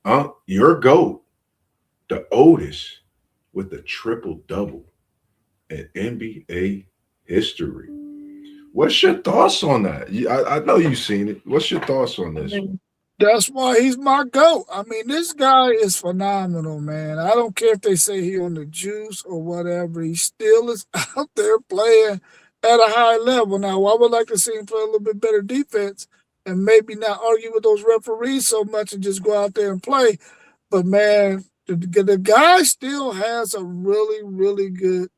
S1: your GOAT, the oldest with the triple double in NBA history. What's your thoughts on that? I know you've seen it. What's your thoughts on this?
S2: That's why he's my GOAT. I mean, this guy is phenomenal, man. I don't care if they say he on the juice or whatever. He still is out there playing at a high level. Now, I would like to see him play a little bit better defense and maybe not argue with those referees so much and just go out there and play. But, man, the guy still has a really, really good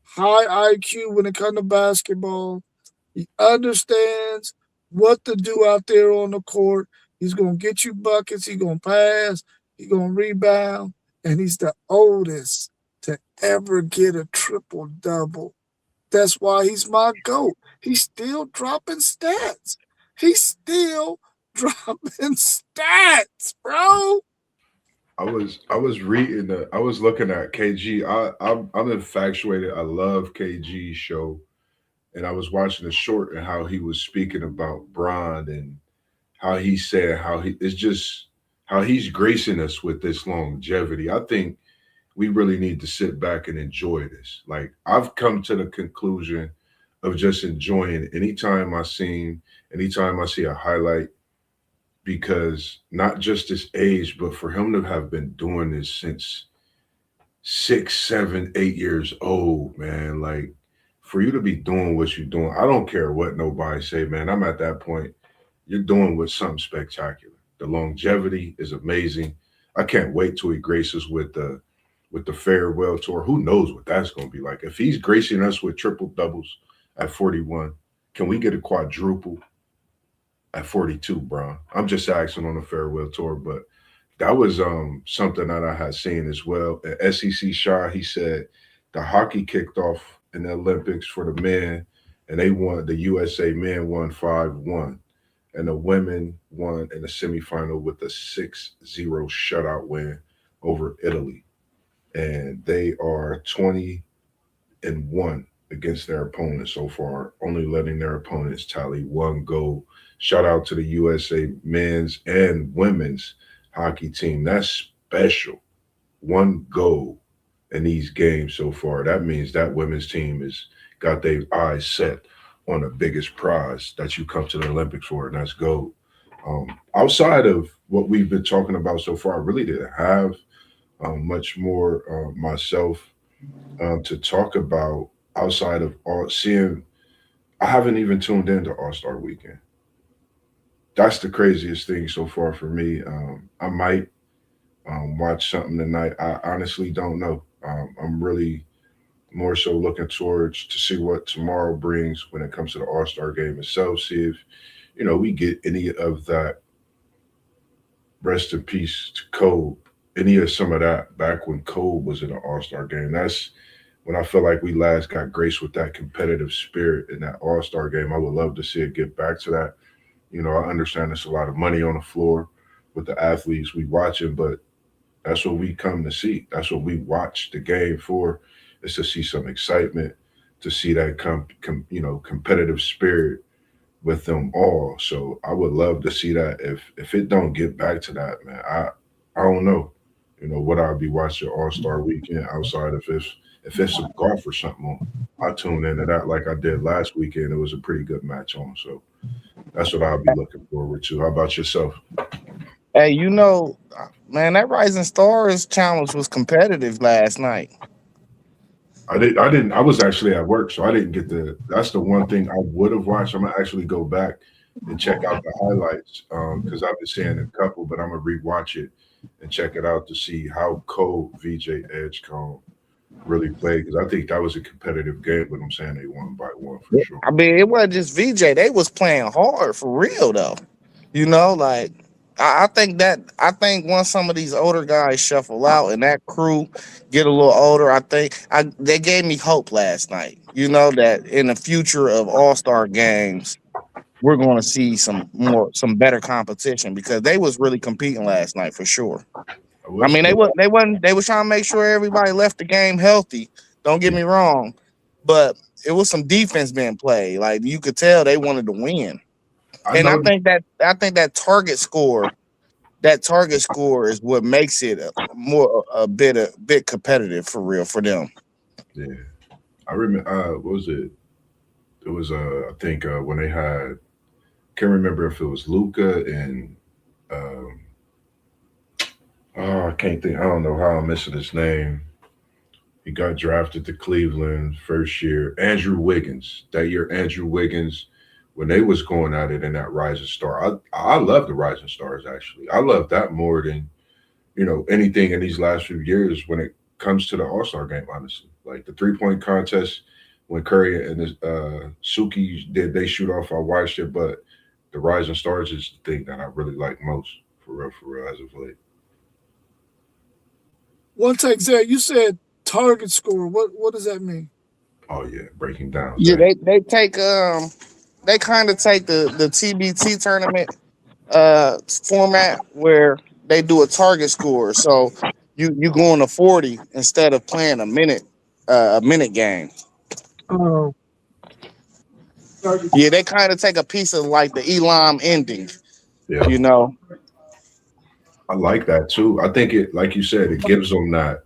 S2: high IQ when it comes to basketball. He understands what to do out there on the court. He's going to get you buckets. He's going to pass. He's going to rebound. And he's the oldest to ever get a triple-double. That's why he's my GOAT. He's still dropping stats. He's still dropping stats, bro.
S1: I was reading I was looking at KG. I'm infatuated. I love KG's show. And I was watching a short and how he was speaking about Bron and how he said how it's just how he's gracing us with this longevity. I think we really need to sit back and enjoy this. Like I've come to the conclusion of just enjoying anytime I see a highlight, because not just his age, but for him to have been doing this since 6, 7, 8 years old, man. Like for you to be doing what you're doing, I don't care what nobody say, man. I'm at that point. You're doing with something spectacular. The longevity is amazing. I can't wait till he graces with the farewell tour. Who knows what that's going to be like? If he's gracing us with triple doubles at 41, can we get a quadruple at 42, bro? I'm just asking on the farewell tour, but that was something that I had seen as well. At SEC Shy, he said the hockey kicked off in the Olympics for the men, and they won. The USA men won 5-1, and the women won in the semifinal with a 6-0 shutout win over Italy, and they are 20-1 against their opponents so far, only letting their opponents tally one goal. Shout out to the USA men's and women's hockey team. That's special. One goal in these games so far. That means that women's team has got their eyes set on the biggest prize that you come to the Olympics for, and that's gold. Outside of what we've been talking about so far, I really didn't have much more myself to talk about outside of all seeing. I haven't even tuned into All Star Weekend. That's the craziest thing so far for me. I might watch something tonight. I honestly don't know. I'm really more so looking towards to see what tomorrow brings when it comes to the All Star game itself. See if we get any of that. Rest in peace to Cole. Any of some of that back when Cole was in the All Star game. That's when I feel like we last got graced with that competitive spirit in that All Star game. I would love to see it get back to that. I understand there's a lot of money on the floor with the athletes we watching, but that's what we come to see. That's what we watch the game for, is to see some excitement, to see that competitive spirit with them all. So I would love to see that. If it don't get back to that, man, I don't know. What I'll be watching All Star Weekend outside of if it's some golf or something on. I tune into that like I did last weekend. It was a pretty good match on. So that's what I'll be looking forward to. How about yourself?
S3: Hey, man, that Rising Stars challenge was competitive last night.
S1: I was actually at work, so I didn't get that's the one thing I would have watched. I'm gonna actually go back and check out the highlights because I've been seeing a couple, but I'm gonna rewatch it and check it out to see how cold VJ Edgecombe really played, because I think that was a competitive game, but I'm saying they won by one for sure.
S3: I mean, it wasn't just VJ; they was playing hard for real, though. Like I think once some of these older guys shuffle out and that crew get a little older, they gave me hope last night. That in the future of All-Star games, we're going to see some better competition, because they was really competing last night for sure. I mean, they was trying to make sure everybody left the game healthy. Don't get me wrong, but it was some defense being played. Like, you could tell they wanted to win. And I think that target score is what makes it a bit competitive for real for them.
S1: Yeah, I remember. What was it? It was I think when they had. Can't remember if it was Luca and. I can't think. I don't know how I'm missing his name. He got drafted to Cleveland first year. Andrew Wiggins. That year, Andrew Wiggins, when they was going at it in that Rising Star. I love the Rising Stars, actually. I love that more than anything in these last few years when it comes to the All-Star game, honestly. Like the 3-point contest when Curry and Suki did they shoot off, I watched it, but the Rising Stars is the thing that I really like most for real as of late.
S2: One take, Zach, you said target score. What does that mean?
S1: Oh yeah, breaking down.
S3: Yeah, they kind of take the TBT tournament format where they do a target score. So you go on a 40 instead of playing a minute game.
S2: Oh,
S3: Yeah, they kind of take a piece of like the Elam ending.
S1: Yeah. I like that too. I think it, like you said, it gives them that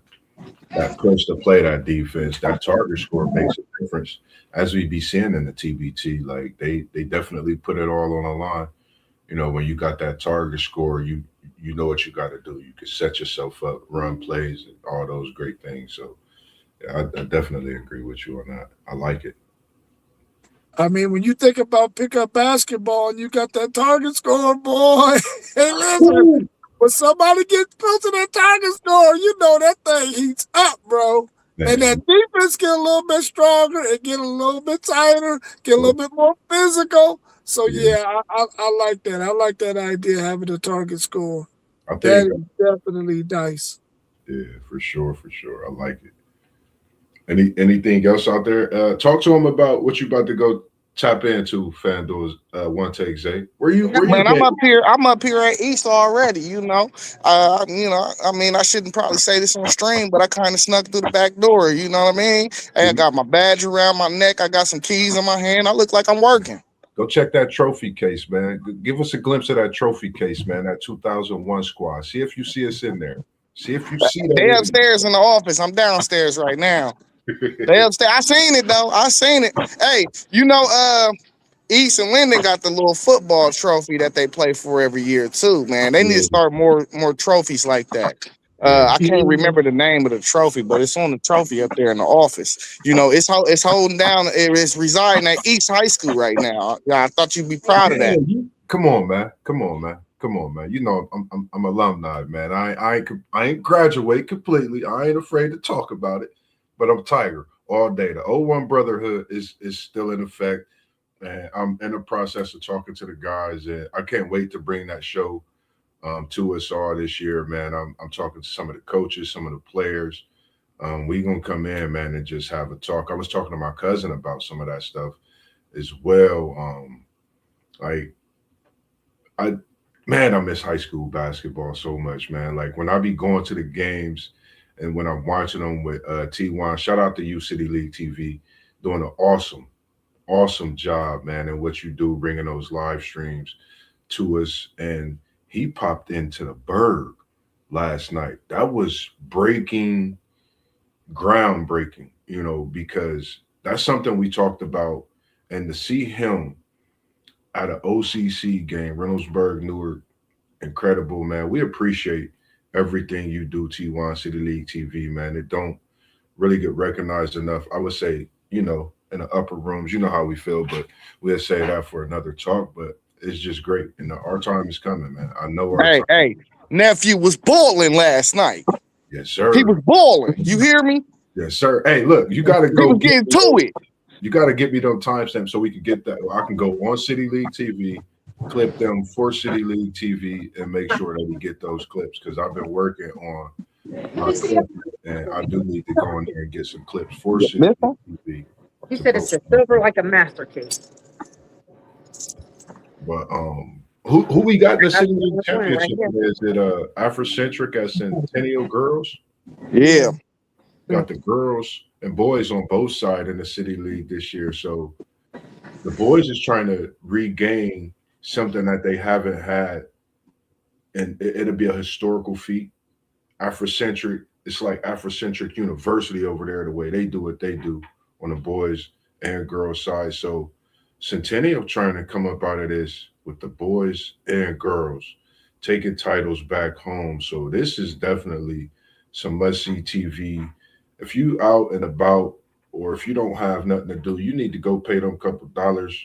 S1: that push to play that defense, that target score makes a difference, as we be seeing in the TBT. Like they definitely put it all on the line. You know, when you got that target score, you know what you got to do. You can set yourself up, run plays, and all those great things. So yeah, I definitely agree with you on that. I like it.
S2: I mean, when you think about pickup basketball and you got that target score, boy, hey, listen,
S1: Woo!
S2: when somebody gets close to that target score, you know that thing heats up, bro. And that
S1: Man,
S2: defense get a little bit stronger, it get a little bit tighter, get a little bit more physical. So
S1: yeah,
S2: yeah, I like that. I like that idea of having a target score.
S1: I
S2: That
S1: think
S2: is definitely nice.
S1: yeah, for sure, for sure. I like it. Anything else out there? Talk to him about what you about to go tap into. FanDuel's one take Zay. Where you
S3: Man, I'm
S1: been?
S3: up here. I'm up here at East already. I mean, I shouldn't probably say this on stream, but I kind of snuck through the back door. You know what I mean? Hey, I got my badge around my neck. I got some keys in my hand. I look like I'm working.
S1: Go check that trophy case, man. Give us a glimpse of that trophy case, man. That 2001 squad. See if you see us in there. See if you see that
S3: They
S1: in
S3: upstairs in the office. I'm downstairs right now. They
S1: there.
S3: upstairs. I seen it though. I seen it. Hey, East and Linden got the little football trophy that they play for every year too, man. They need to
S1: Yeah,
S3: start more trophies like that.
S1: yeah.
S3: I can't remember the name of the trophy, but it's on the trophy up there in the office. You know, it's holding down. It's residing at East High School right now. Yeah, I thought you'd be proud of
S1: Yeah,
S3: that.
S1: come on, man. Come on, man. Come on, man. You know I'm alumni, man. I ain't graduate completely. I ain't afraid to talk about it, but I'm Tiger all day. The '01 brotherhood is still in effect, and I'm in the process of talking to the guys, and I can't wait to bring that show to us all this year, man. I'm talking to some of the coaches, some of the players. We gonna come in, man, and just have a talk. I was talking to my cousin about some of that stuff as well. Like I man, I miss high school basketball so much, man. Like when I be going to the games and when I'm watching them with T1, shout out to U City League TV, doing an awesome job, man, and what you do, bringing those live streams to us. And he popped into the Berg last night. That was groundbreaking, you know, because that's something we talked about. And to see him at an OCC game, Reynoldsburg, Newark, incredible, man. We appreciate everything you do, T1 City League TV, man. It don't really get recognized enough. I would say, you know, in the upper rooms, you know how we feel, but we'll say that for another talk. But it's just great. And our time is coming, man. I know our
S3: Hey,
S1: time.
S3: hey, nephew was balling last night.
S1: Yes,
S3: He
S1: sir.
S3: was balling. You hear me?
S1: Yes, sir. Hey, look, you gotta
S3: He
S1: go
S3: was
S1: get
S3: getting
S1: me
S3: to
S1: those,
S3: it.
S1: you gotta get me those timestamps so we can get that. I can go on City League TV, clip them for City League TV, and make sure that we get those clips because I've been working on my clip, and I do need to go in there and get some clips for City
S3: This
S1: League
S3: one?
S1: TV
S4: He
S1: to
S4: said it's
S1: post.
S4: a silver like a masterpiece.
S1: But who we got in the
S4: That's
S1: City League
S4: the one right
S1: Championship?
S4: here.
S1: Is it Afrocentric at Centennial Girls?
S3: Yeah.
S1: Got the girls and boys on both sides in the City League this year. So the boys is trying to regain something that they haven't had, and it'll be a historical feat. Afrocentric, it's like Afrocentric University over there, the way they do what they do on the boys and girls side. So Centennial trying to come up out of this with the boys and girls taking titles back home. So this is definitely some must see TV. If you out and about, or if you don't have nothing to do, you need to go pay them a couple dollars.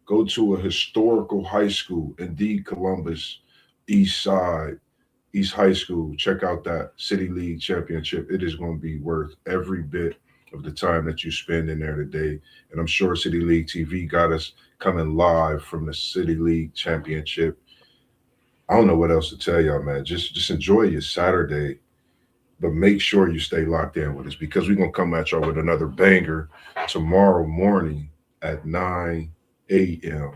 S1: Go to a historical high school, indeed Columbus, East Side, East High School. Check out that City League Championship. It is going to be worth every bit of the time that you spend in there today. And I'm sure City League TV got us coming live from the City League Championship. I don't know what else to tell y'all, man. Just enjoy your Saturday, but make sure you stay locked in with us because we're gonna come at y'all with another banger tomorrow morning at 9 a.m.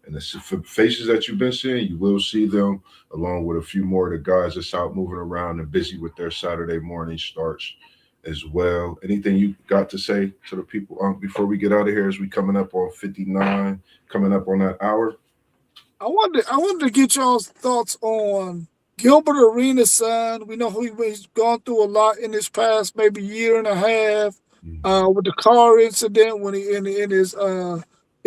S1: And the faces that you've been seeing, you will see them along with a few more of the guys that's out moving around and busy with their Saturday morning starts as well. Anything you got to say to the people before we get out of here as we coming up on 59, coming up on that hour?
S2: I wanted to get y'all's thoughts on Gilbert Arenas' son. We know he's gone through a lot in his past, maybe year and a half, with the car incident when he in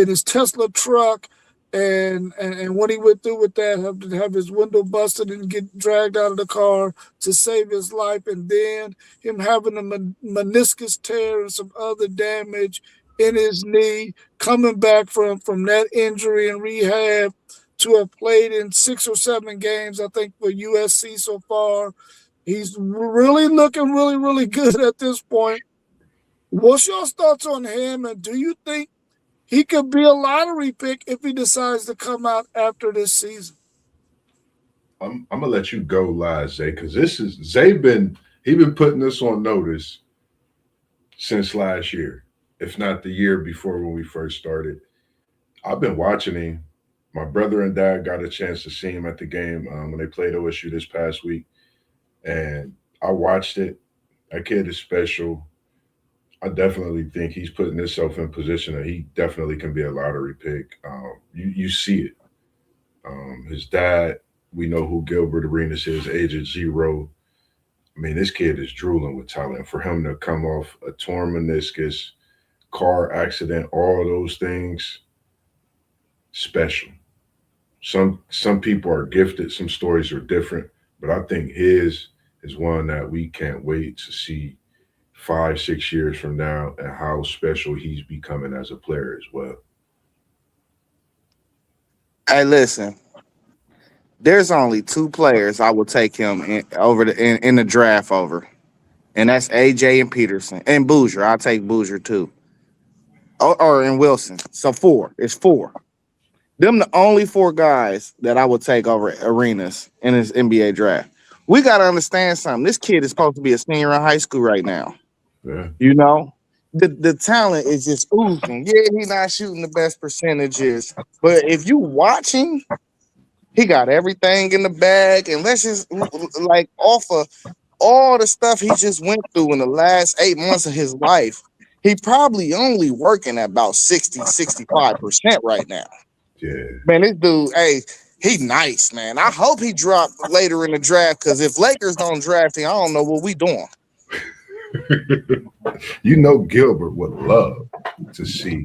S2: his Tesla truck, and when he went through with that, have to have his window busted and get dragged out of the car to save his life, and then him having a meniscus tear and some other damage in his knee, coming back from that injury and rehab to have played in 6 or 7 games, I think, for USC so far. He's really looking really, really good at this point. What's your thoughts on him? And do you think he could be a lottery pick if he decides to come out after this season?
S1: I'm gonna let you go live, Zay, because this is Zay been putting this on notice since last year, if not the year before when we first started. I've been watching him. My brother and dad got a chance to see him at the game when they played OSU this past week, and I watched it. That kid is special. I definitely think he's putting himself in position that he definitely can be a lottery pick. You see it. His dad, we know who Gilbert Arenas is, Agent Zero. I mean, this kid is drooling with talent. For him to come off a torn meniscus, car accident, all of those things, special. Some people are gifted, some stories are different, but I think his is one that we can't wait to see 5, 6 years from now and how special he's becoming as a player as well.
S3: Hey, listen. There's only 2 players I will take him in the draft over, and that's AJ and Peterson and Boozer. I'll take Boozer too, or and Wilson. So 4. It's 4. Them the only 4 guys that I would take over Arenas in his NBA draft. We got to understand something. This kid is supposed to be a senior in high school right now.
S1: Yeah.
S3: You know, the talent is just oozing. Yeah, he's not shooting the best percentages, but if you watch him, he got everything in the bag. And let's just like off of all the stuff he just went through in the last 8 months of his life, he probably only working at about 60-65% right now.
S1: Yeah.
S3: Man, this dude, hey, he nice, man. I hope he dropped later in the draft, because if Lakers don't draft him, I don't know what we doing.
S1: You know Gilbert would love to see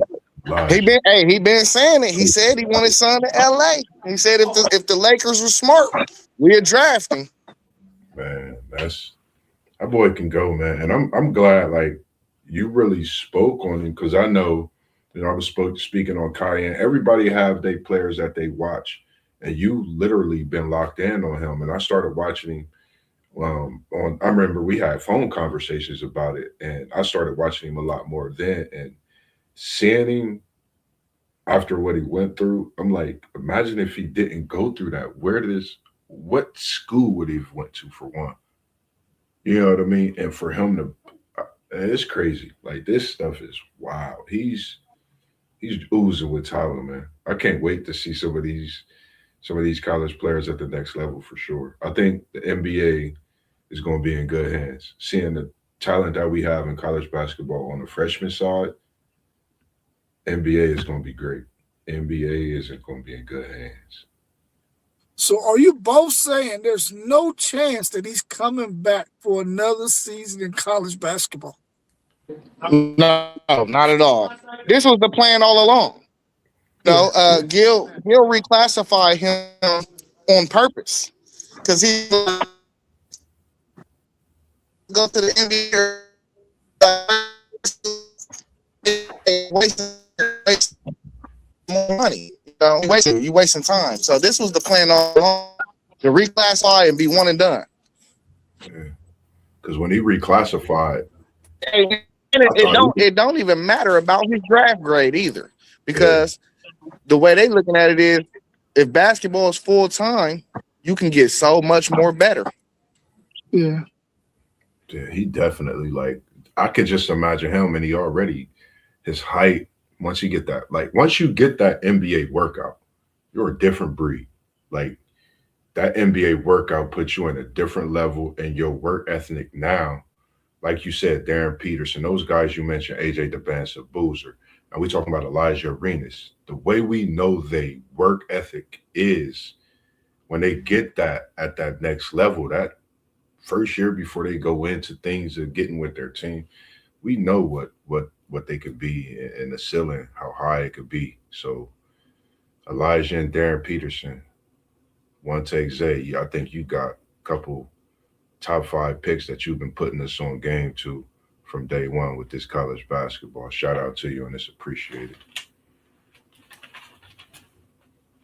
S3: He been saying it. He said he wanted son to LA. He said if the Lakers were smart, we'd draft him.
S1: Man, that boy can go, man. And I'm glad like you really spoke on him, because I know, I was speaking on Cayenne. Everybody have their players that they watch, and you literally been locked in on him. And I started watching him I remember we had phone conversations about it, and I started watching him a lot more then, and seeing him after what he went through. I'm like, imagine if he didn't go through that. What school would he have went to, for one? You know what I mean? And for him to, it's crazy. Like, this stuff is wild. He's oozing with talent, man. I can't wait to see some of these college players at the next level for sure. I think the NBA is going to be in good hands. Seeing the talent that we have in college basketball on the freshman side, NBA is going to be great. NBA is going to be in good hands.
S2: So are you both saying there's no chance that he's coming back for another season in college basketball?
S3: No, not at all. This was the plan all along. Gil reclassified him on purpose, because he go to the NBA, waste more money. You wasting time. So this was the plan all along, to reclassify and be one and done.
S1: Yeah. Because when he reclassified,
S3: it don't even matter about his draft grade either, because the way they looking at it is, if basketball is full time, you can get so much more better.
S2: Yeah.
S1: Yeah, he definitely, like, I could just imagine him, and his height, once you get that NBA workout, you're a different breed. Like, that NBA workout puts you in a different level, and your work ethic now, like you said, Darren Peterson, those guys you mentioned, AJ DeBanza, Boozer, and we talking about Elijah Arenas, the way we know they work ethic is when they get that at that next level, that first year before they go into things of getting with their team, we know what they could be in the ceiling, how high it could be. So Elijah and Darren Peterson, one take Zay, I think you got a couple top 5 picks that you've been putting us on game to from day one with this college basketball. Shout out to you, and it's appreciated.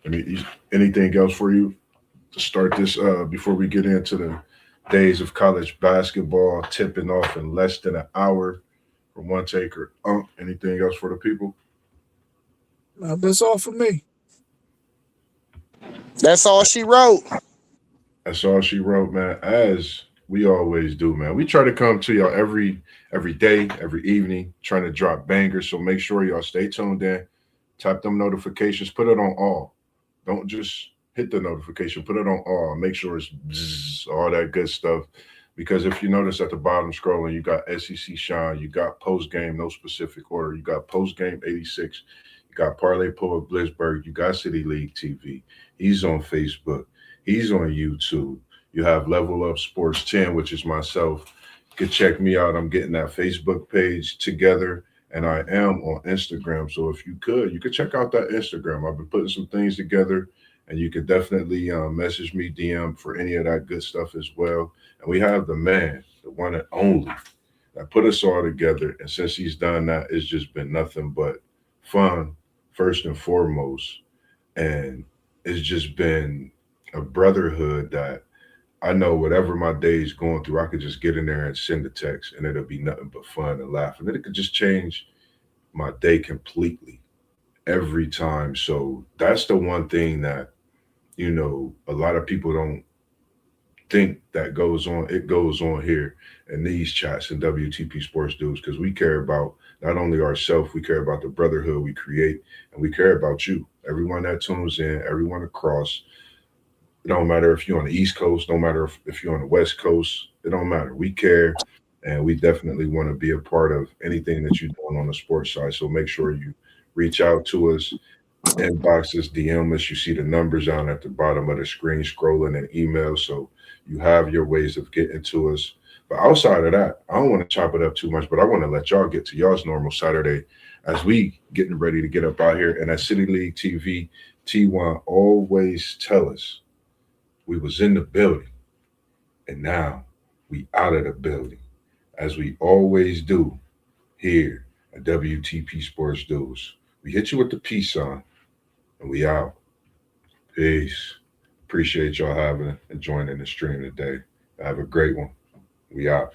S1: I mean, anything else for you to start this before we get into the days of college basketball tipping off in less than an hour from one taker? Anything else for the people?
S2: That's all for me.
S3: That's all she wrote.
S1: That's all she wrote, man. As we always do, man. We try to come to y'all every day, every evening, trying to drop bangers. So make sure y'all stay tuned in. Tap them notifications. Put it on all. Don't just hit the notification. Put it on all. Make sure it's bzzz, all that good stuff. Because if you notice at the bottom scrolling, you got SEC Sean, you got post game, no specific order. You got post game 86. You got Parlay Poet Blitzberg. You got City League TV. He's on Facebook. He's on YouTube. You have Level Up Sports 10, which is myself. You can check me out. I'm getting that Facebook page together, and I am on Instagram. So if you could check out that Instagram. I've been putting some things together, and you could definitely message me, DM for any of that good stuff as well. And we have the man, the one and only, that put us all together. And since he's done that, it's just been nothing but fun, first and foremost. And it's just been a brotherhood that I know whatever my day is going through, I could just get in there and send a text and it'll be nothing but fun and laugh. And it could just change my day completely every time. So that's the one thing that, a lot of people don't think that goes on. It goes on here in these chats and WTP Sports Dudes, because we care about not only ourselves, we care about the brotherhood we create, and we care about you, everyone that tunes in, everyone across. It don't matter if you're on the East Coast, don't matter if you're on the West Coast, it don't matter. We care, and we definitely want to be a part of anything that you're doing on the sports side. So make sure you reach out to us, inbox us, DM us. You see the numbers down at the bottom of the screen, scrolling and email. So you have your ways of getting to us. But outside of that, I don't want to chop it up too much, but I want to let y'all get to y'all's normal Saturday as we getting ready to get up out here. And at City League TV, T1 always tell us we was in the building and now we out of the building, as we always do here at WTP Sports Dudes. We hit you with the peace sign and we out. Peace. Appreciate y'all having and joining the stream today. Have a great one. We out.